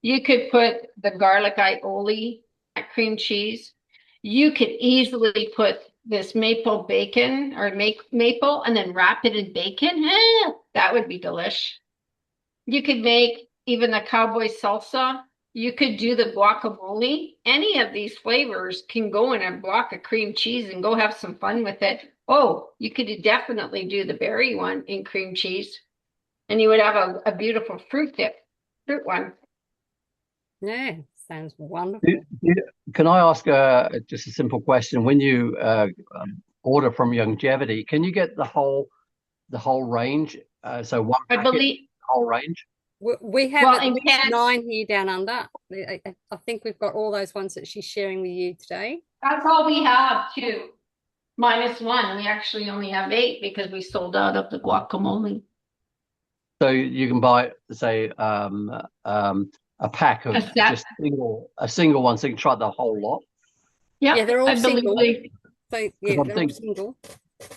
You could put the garlic aioli at cream cheese. You could easily put this maple bacon or maple and then wrap it in bacon. That would be delish. You could make even the cowboy salsa. You could do the guacamole. Any of these flavors can go in a block of cream cheese and go have some fun with it. Oh, you could definitely do the berry one in cream cheese. And you would have a beautiful fruit one. Yeah, sounds wonderful. Can I ask just a simple question? When you order from Longevity, can you get the whole range? So one packet, I believe the whole range? We have at least 9 here down under. I think we've got all those ones that she's sharing with you today. That's all we have too. -1. We actually only have 8 because we sold out of the guacamole. So you can buy, say, a pack of just a single one, so you can try the whole lot. Yeah, they're all single. So yeah, they're all single.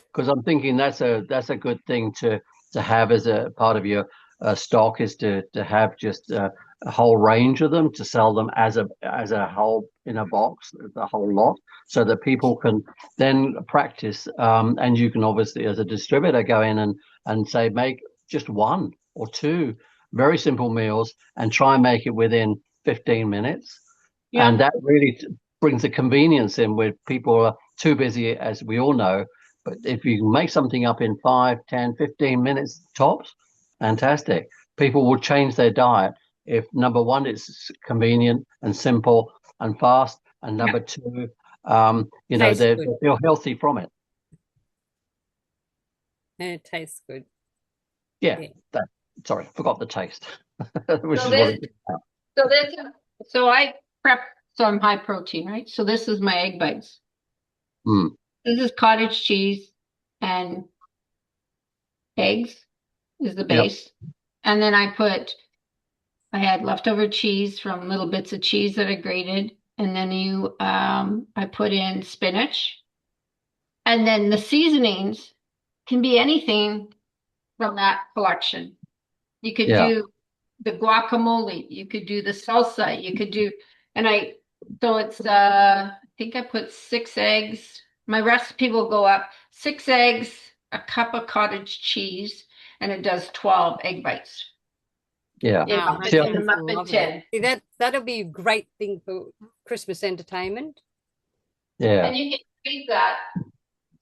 Because I'm thinking that's a good thing to have as a part of your stock, is to have just a whole range of them, to sell them as a whole in a box, the whole lot, so that people can then practice. And you can obviously, as a distributor, go in and say, make just 1 or 2 very simple meals and try and make it within 15 minutes. Yeah. And that really brings the convenience in, where people are too busy, as we all know. But if you can make something up in 5, 10, 15 minutes tops, fantastic. People will change their diet if, number one, it's convenient and simple and fast, and number 2, they feel healthy from it. And it tastes good. Yeah. Sorry, forgot the taste. So I prep some high protein, right? So this is my egg bites. This is cottage cheese and eggs is the base. Yep. And then I had leftover cheese from little bits of cheese that I grated. And then I put in spinach. And then the seasonings can be anything from that collection. You could do the guacamole, you could do the salsa, you could do, so it's, I think I put 6 eggs. My recipe will go up 6 eggs, a cup of cottage cheese, and it does 12 egg bites. Yeah. See, that'll be a great thing for Christmas entertainment. Yeah. And you can read that.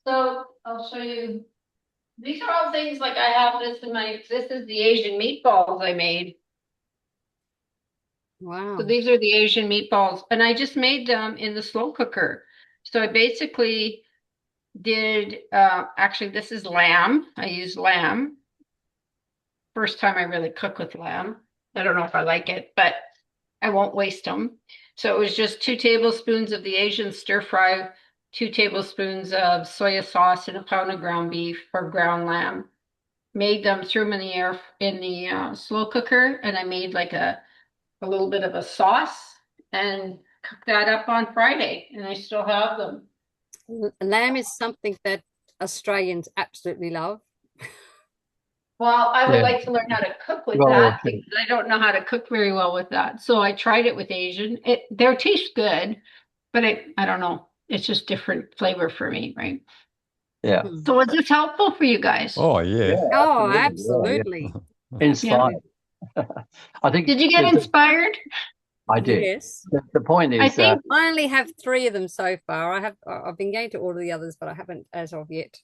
So I'll show you. These are all things like I have this is the Asian meatballs I made. Wow. So these are the Asian meatballs, and I just made them in the slow cooker. So I basically did, actually this is lamb. I used lamb. First time I really cook with lamb. I don't know if I like it, but I won't waste them. So it was just 2 tablespoons of the Asian stir fry, 2 tablespoons of soya sauce, and a pound of ground beef or ground lamb. Made them, threw them in the slow cooker, and I made like a little bit of a sauce and cooked that up on Friday, and I still have them. Lamb is something that Australians absolutely love. Well, I would like to learn how to cook with that, because I don't know how to cook very well with that. So I tried it with Asian. Their tastes good, but I don't know. It's just different flavor for me, right? Yeah. So was this helpful for you guys? Oh, yeah. Oh, absolutely. Inspired. I think. Did you get inspired? I did. Yes. The point is, I think I only have 3 of them so far. I've been going to order the others, but I haven't as of yet.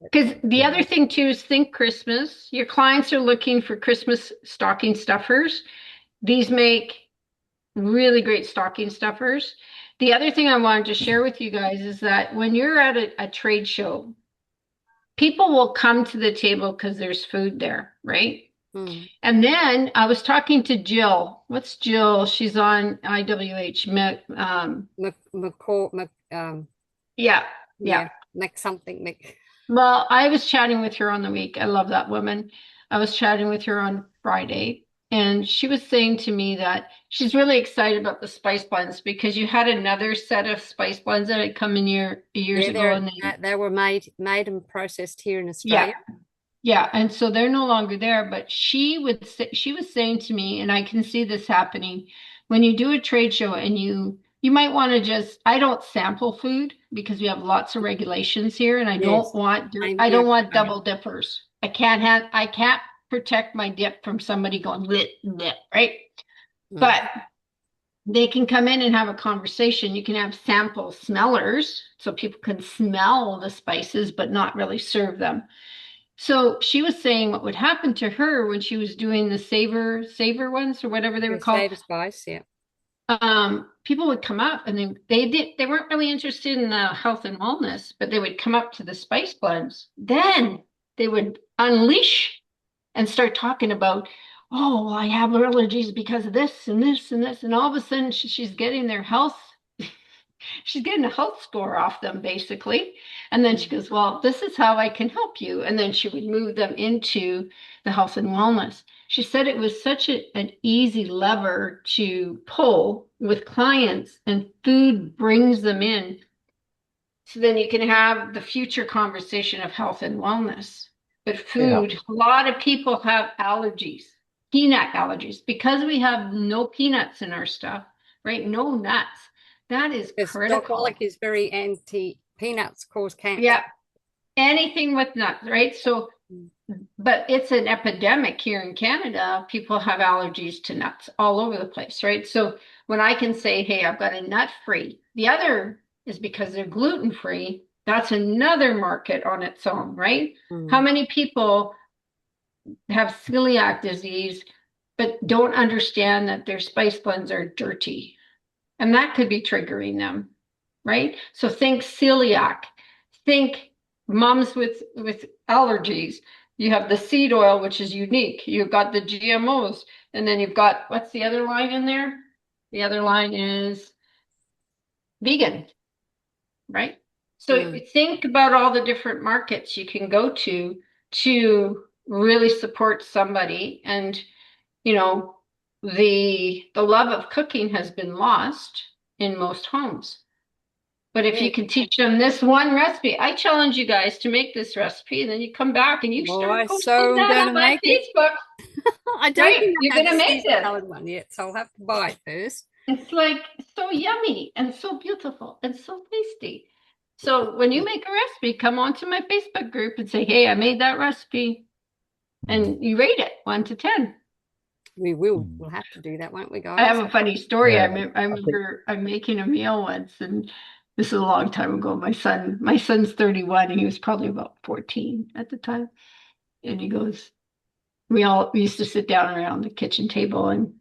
Because the other thing too is, think Christmas. Your clients are looking for Christmas stocking stuffers. These make really great stocking stuffers. The other thing I wanted to share with you guys is that when you're at a trade show, people will come to the table because there's food there, right? Mm. And then I was talking to Jill. What's Jill? She's on IWH. McCall, Yeah, yeah. yeah, Mc something, Mc. Well, I was chatting with her on the week. I love that woman. I was chatting with her on Friday, and she was saying to me that she's really excited about the spice blends because you had another set of spice blends that had come in years Yeah, ago, and they were made and processed here in yeah, Australia. yeah, and so they're no longer there. But she was saying to me, and I can see this happening when you do a trade show, and you might want to just I don't sample food because we have lots of regulations here, and Yes, same I here don't in want Australia. double dippers. I can't protect my dip from somebody going lit lit, right? Mm. But they can come in and have a conversation. You can have sample smellers so people can smell the spices but not really serve them. So she was saying what would happen to her when she was doing the savor ones or whatever they were Yeah, called. save a spice, yeah. People would come up and they weren't really interested in the health and wellness, but they would come up to the spice blends. Then they would unleash and start talking about, oh, well, I have allergies because of this and this and this, and all of a sudden she's getting their health she's getting a health score off them basically. And then she goes, well, this is how I can help you. And then she would move them into the health and wellness. She said it was such an easy lever to pull with clients, and food brings them in. So then you can have the future conversation of health and wellness. But Yeah. food, a lot of people have allergies, peanut allergies, because we have no peanuts in our stuff, right? No nuts. That is Because Doc Wallach critical. is very anti peanuts cause cancer. Yeah, anything with nuts, right? So, but it's an epidemic here in Canada. People have allergies to nuts all over the place, right? So when I can say, hey, I've got a nut free, the other is because they're gluten free. That's another market on its own, right? How Mm. many people have celiac disease but don't understand that their spice blends are dirty? And that could be triggering them, right? So think celiac, think moms with allergies. You have the seed oil, which is unique. You've got the GMOs, and then you've got what's the other line in there? The other line is vegan, right? So Mm. think about all the different markets you can go to really support somebody. And you know, the love of cooking has been lost in most homes. But if Yeah. you can teach them this one recipe, I challenge you guys to make this recipe, and then you come back and you Well, I start so posting am that going to up on make it. Facebook. I don't Right? think You're I have gonna the make Caesar this. salad one yet, so I'll have to buy it first. It's like so yummy and so beautiful and so tasty. So when you make a recipe, come onto my Facebook group and say, "Hey, I made that recipe," and you rate it 1 to 10. We will. Mm. We'll have to do that, won't we, I have guys? a funny story. Yeah. I I think, remember I'm making a meal once, and this is a long time ago. My son's 31, and he was probably about 14 at the time. And he goes, we used to sit down around the kitchen table, and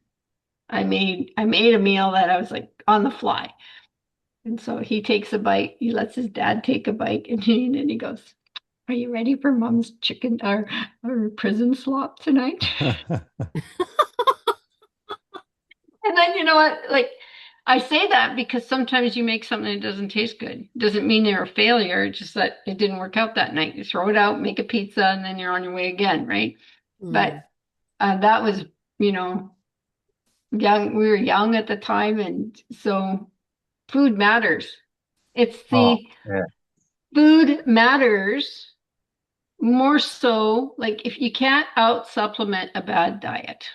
I made a meal that I was like on the fly. And so he takes a bite. He lets his dad take a bite, and he goes, "Are you ready for mom's chicken or prison slop tonight?" And then you know what? Like I say that because sometimes you make something that doesn't taste good. Doesn't mean they're a failure. It's just that it didn't work out that night. You throw it out, make a pizza, and then you're on your way again, right? But Mm. that was, you know, young. We were young at the time, and so food matters. It's oh, the yeah. food matters more so. Like if you can't out supplement a bad diet.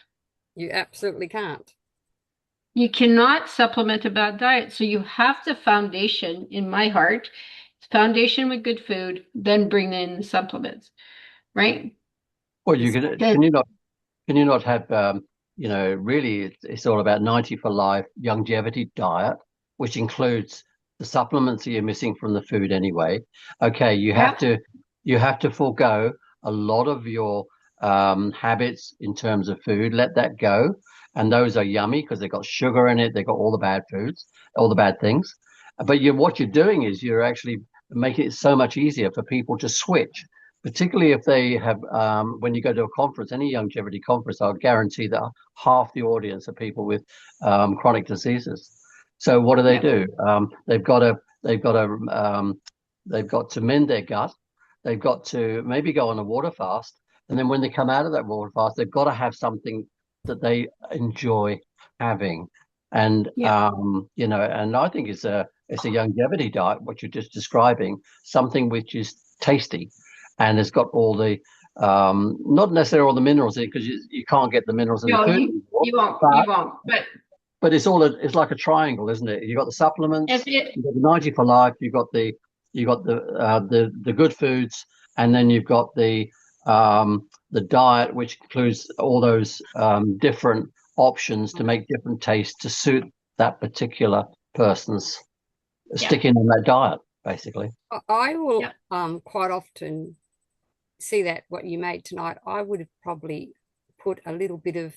You absolutely can't. You cannot supplement a bad diet. So you have to foundation in my heart, foundation with good food, then bring in the supplements, right? Well, It's Because can you not have, really it's all about 90 for life longevity diet, which includes the supplements that you're missing from the food anyway. Okay, yeah, you have to forego a lot of your habits in terms of food. Let that go. And those are yummy because they've got sugar in it, they've got all the bad foods, all the bad things. But what you're doing is you're actually making it so much easier for people to switch. particularly if they have, when you go to a conference, any longevity conference, I'll guarantee that half the audience are people with chronic diseases. So what do they do? They've got to mend their gut. They've got to maybe go on a water fast, and then when they come out of that water fast, they've got to have something that they enjoy having. And and I think it's a longevity diet, what you're just describing, something which is tasty, and it's got all the not necessarily all the minerals in it, because you can't get the minerals in the food anymore, you won't. but it's it's like a triangle, isn't it? You've got the supplements, you've got the 90 for life, you've got the good foods, and then you've got the diet, which includes all those different options to make different tastes to suit that particular person's sticking on that diet, basically. I will quite often see that what you made tonight. I would have probably put a little bit of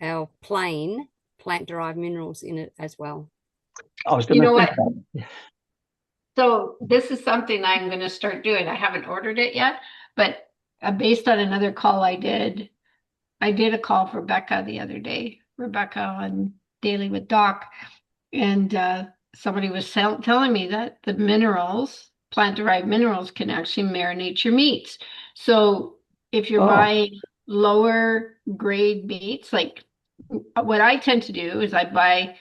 our plain plant-derived minerals in it as well. I was going to think about it. So this is something I'm going to start doing. I haven't ordered it yet, but based on another call I did a call for Rebecca the other day, Rebecca on Daily with Doc, and somebody was telling me that the minerals, plant-derived minerals, can actually marinate your meats. So if you're buying lower grade meats, like what I tend to do is I buy,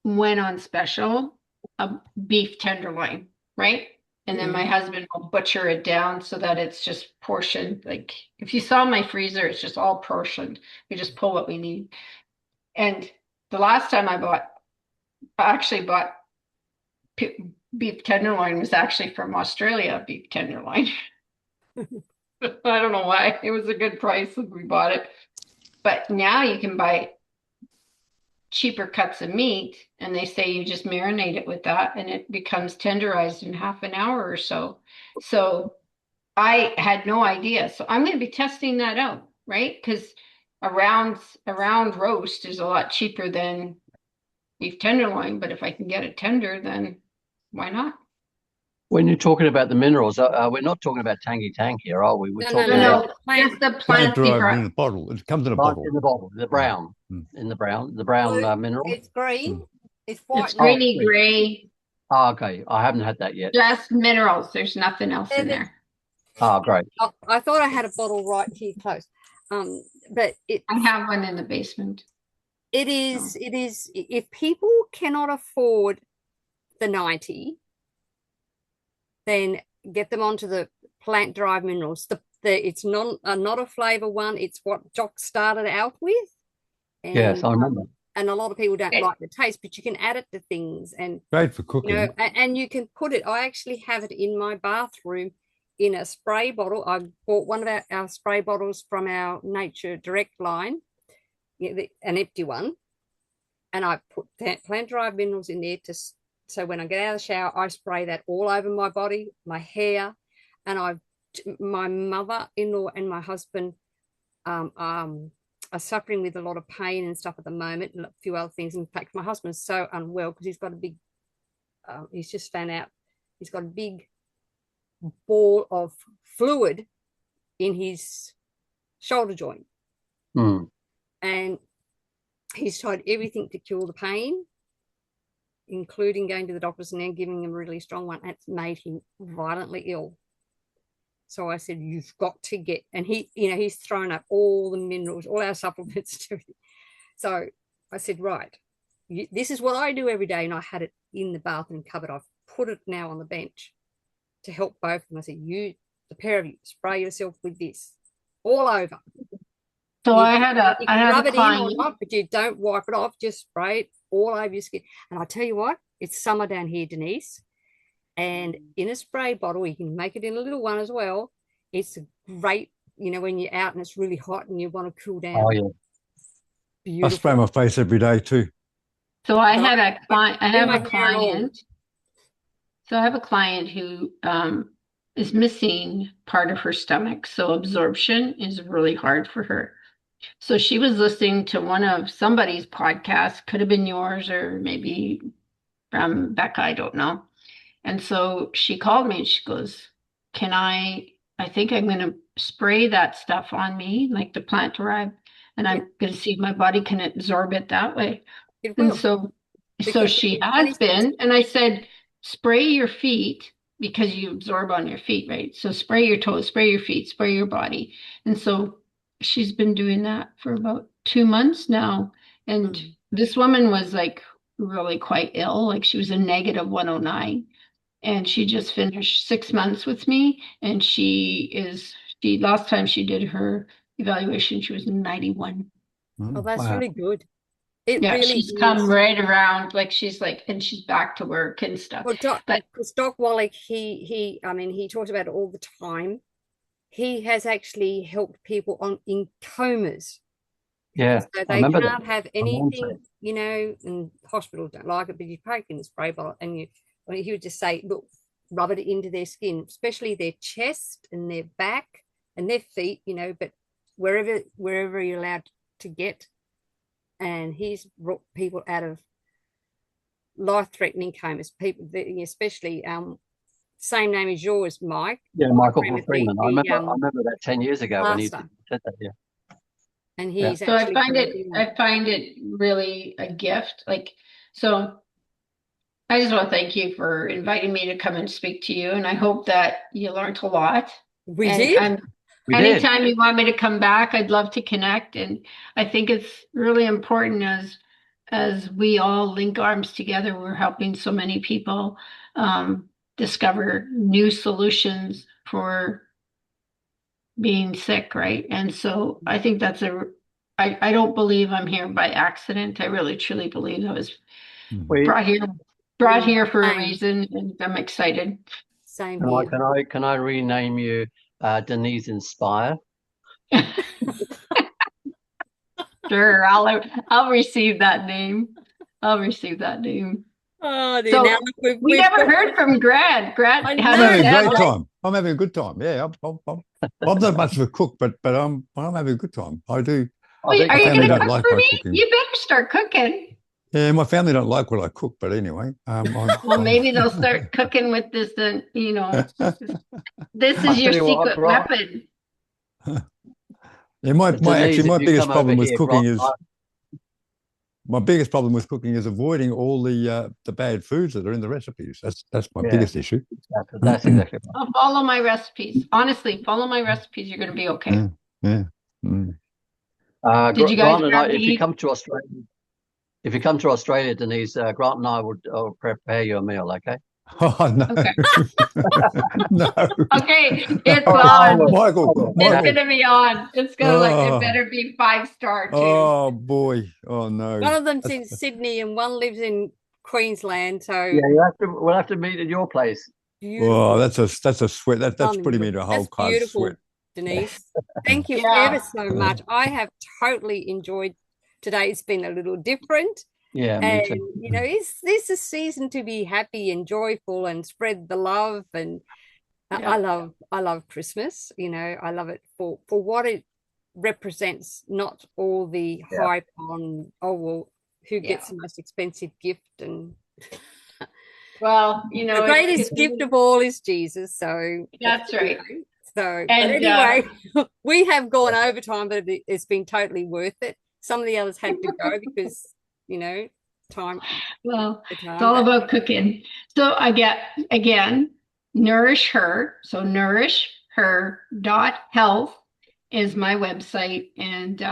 when on special, a beef tenderloin, right? And then my husband will butcher it down so that it's just portioned. Like if you saw my freezer, it's just all portioned. We just pull what we need. And the last time I actually bought beef tenderloin was actually from Australia, beef tenderloin. I don't know why. It was a good price when we bought it. But now you can buy cheaper cuts of meat, and they say you just marinate it with that and it becomes tenderized in half an hour or so. So I had no idea. So I'm going to be testing that out, right? Because a round roast is a lot cheaper than beef tenderloin, but if I can get it tender, then why not? When you're talking about the minerals, we're not talking about Tangy Tank here, are we? We're talking about Just the plant-derived in a bottle. It comes in a bottle. In the bottle, the brown, mineral. It's green. It's white. It's greeny gray. Oh, okay, I haven't had that yet. Just minerals. There's nothing else in there. Oh, great. I thought I had a bottle right here close. But I have one in the basement. It is if people cannot afford the 90, then get them onto the plant-derived minerals. It's not a flavor one. It's what Jock started out with. And, yes, I remember. And a lot of people don't like the taste, but you can add it to things, and great for cooking. And you can put it. I actually have it in my bathroom in a spray bottle. I bought one of our spray bottles from our Nature Direct line, an empty one, and I put plant-derived minerals in there so when I get out of the shower, I spray that all over my body, my hair, and my mother-in-law and my husband are suffering with a lot of pain and stuff at the moment, and a few other things. In fact, my husband's so unwell because he's got a big, he's just found out he's got a big ball of fluid in his shoulder joint. And he's tried everything to cure the pain, including going to the doctors and then giving him a really strong one. That's made him violently ill. So I said, you've got to get, and he's thrown up all the minerals, all our supplements. So I said, right, this is what I do every day. And I had it in the bathroom cupboard. I've put it now on the bench to help both of them. I said, the pair of you, spray yourself with this all over. So I had a client, but you don't wipe it off. Just spray it all over your skin. And I tell you what, it's summer down here, Denise. And in a spray bottle, you can make it in a little one as well. It's a great, when you're out and it's really hot and you want to cool down. Oh, yeah. Beautiful. I spray my face every day too. So I have a client. So I have a client who is missing part of her stomach. So absorption is really hard for her. So she was listening to somebody's podcast, could have been yours or maybe from Becca, I don't know. And so she called me and she goes, can I I think I'm going to spray that stuff on me, like the plant derived, and I'm going to see if my body can absorb it that way. It And will. so Because she when has been, and I said, spray your feet because you absorb on your feet, right? So spray your toes, spray your feet, spray your body. And so she's been doing that for about 2 months now. And this woman was like really quite ill, like she was a negative 109. And she just finished 6 months with me. And she last time she did her evaluation, she was 91. Oh, that's Wow. really good. It Yeah, really she's come is. right around, like she's like, and she's back to work and stuff. Well, But because Doc Wallach, I mean, he talks about it all the time. He has actually helped people in comas. Yeah, So I they remember can't that. have My mum anything, said. you know, and hospitals don't like it, but you poke in the spray bottle and he would just say, look, rub it into their skin, especially their chest and their back and their feet, you know, but wherever you're allowed to get. And he's brought people out of life-threatening comas, people, especially same name as yours, Mike. Yeah, Mike Michael Freeman, Freeman. I the remember that 10 years ago when he pastor, said that. Yeah. and Yeah. he's so I actually find going it, to do I find it really a gift. Like, so I just want to thank you for inviting me to come and speak to you. And I hope that you learned a lot. We And did. We did. anytime you want me to come back, I'd love to connect. And I think it's really important as we all link arms together, we're helping so many people discover new solutions for being sick, right? And so I think I don't believe I'm here by accident. I really truly believe I was We brought here for a Same, reason, and I'm excited. same can I here. can I rename you Denise Inspire? Sure, I'll receive that name. I'll receive that name. Oh, dear. So Now we never heard from Grant. I Grant I'm know. having a had great like, time. I'm having a good time. Yeah, I'm not much of a cook, but I'm having a good time. I do. I think are My you family going to don't cook like for my me? cooking. You better start cooking. Yeah, my family don't like what I cook, but anyway, Well, maybe they'll start cooking with this. Then this I is your tell you what, secret weapon. yeah, Denise, if my you biggest come over problem with here, cooking is avoiding all the bad foods that are in the recipes. That's my yeah, biggest issue. that's exactly right. I'll follow my recipes. Honestly, follow my recipes. You're going to be okay. Yeah, yeah. Mm. Did you guys Grant and I, grab to eat? if you come to Australia, Denise, Grant and I would prepare you a meal, okay? Oh no, Okay. no. Okay, it's I on. will. Michael, It's Okay. Michael. gonna be on. It's gonna like it Oh, better be 5-star too. oh boy. Oh no. One of them's in Sydney and one lives in Queensland. So Yeah, we'll have to meet at your place. Oh, beautiful. that's a sweat. That's putting me Unreal. into a whole That's cold sweat. beautiful, Denise. Thank you ever Yeah. so much. I have totally enjoyed today. It's been a little different. Yeah, me And, too. you know, is this a season to be happy and joyful and spread the love? And Yeah. I love Christmas. You know, I love it for what it represents, not all the Yeah. hype on, oh, well, who gets Yeah. the most expensive gift. And Well, the greatest gift of all is Jesus. So that's right. So, but And anyway, we have gone overtime, but it's been totally worth it. Some of the others had to go because, you know, time. well, it's all about cooking. So I get again, nourish her. So nourish her dot health is my website. And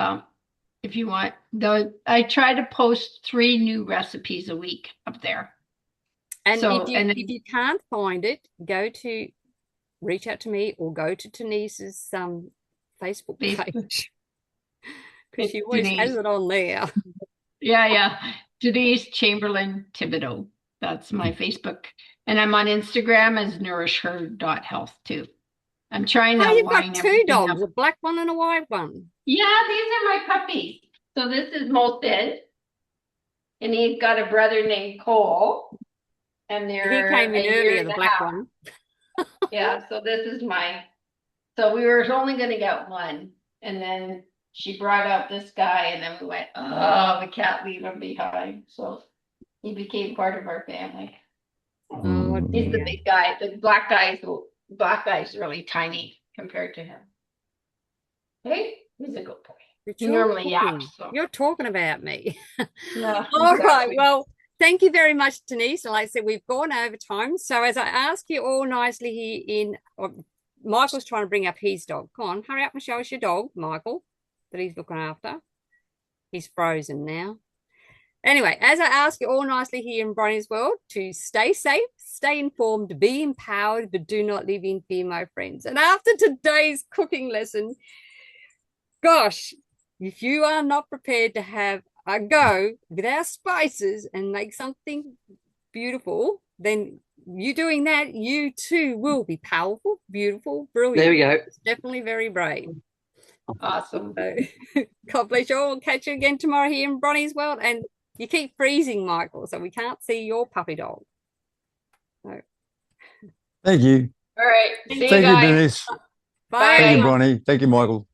if you want, though, I try to post 3 new recipes a week up there. And So, if you can't find it, reach out to me or go to Denise's Facebook page because she always has it on there. Yeah. Denise Chamberland Thibodeau. That's my Facebook. And I'm on Instagram as nourishher.health too. I'm trying to You've got line 2 everything dogs, up. a black one and a white one. Yeah, these are my puppies. So this is Molted, and he's got a brother named Cole, and He they're came in a year earlier, and the a black half. one. Yeah, so this is so we were only going to get one, and then she brought out this guy, and then we went, oh, we can't leave him behind. So he became part of our family. Oh, He's the dear. big guy. The black guy's really tiny. compared to him. Hey, he's a good boy. But He you're normally talking. yaps. So. You're talking about me. Yeah, All right. exactly. Well, thank you very much, Denise. And like I said, we've gone over time. So as I ask you all nicely here Michael's trying to bring up his dog. Come on, hurry up and show us your dog, Michael, that he's looking after. He's frozen now. Anyway, as I ask you all nicely here in Bronie's world to stay safe, stay informed, be empowered, but do not live in fear, my friends. And after today's cooking lesson, gosh, if you are not prepared to have a go with our spices and make something beautiful, then you doing that, you too will be powerful, beautiful, brilliant. There we go. It's definitely very brave. Awesome. So, God bless you all. We'll catch you again tomorrow here in Bronie's world. And you keep freezing, Michael, so we can't see your puppy dog. So. Thank you. All right. See you Thank you, guys. Denise. Bye. Thank you, Bye. Bronie. Thank you, Michael.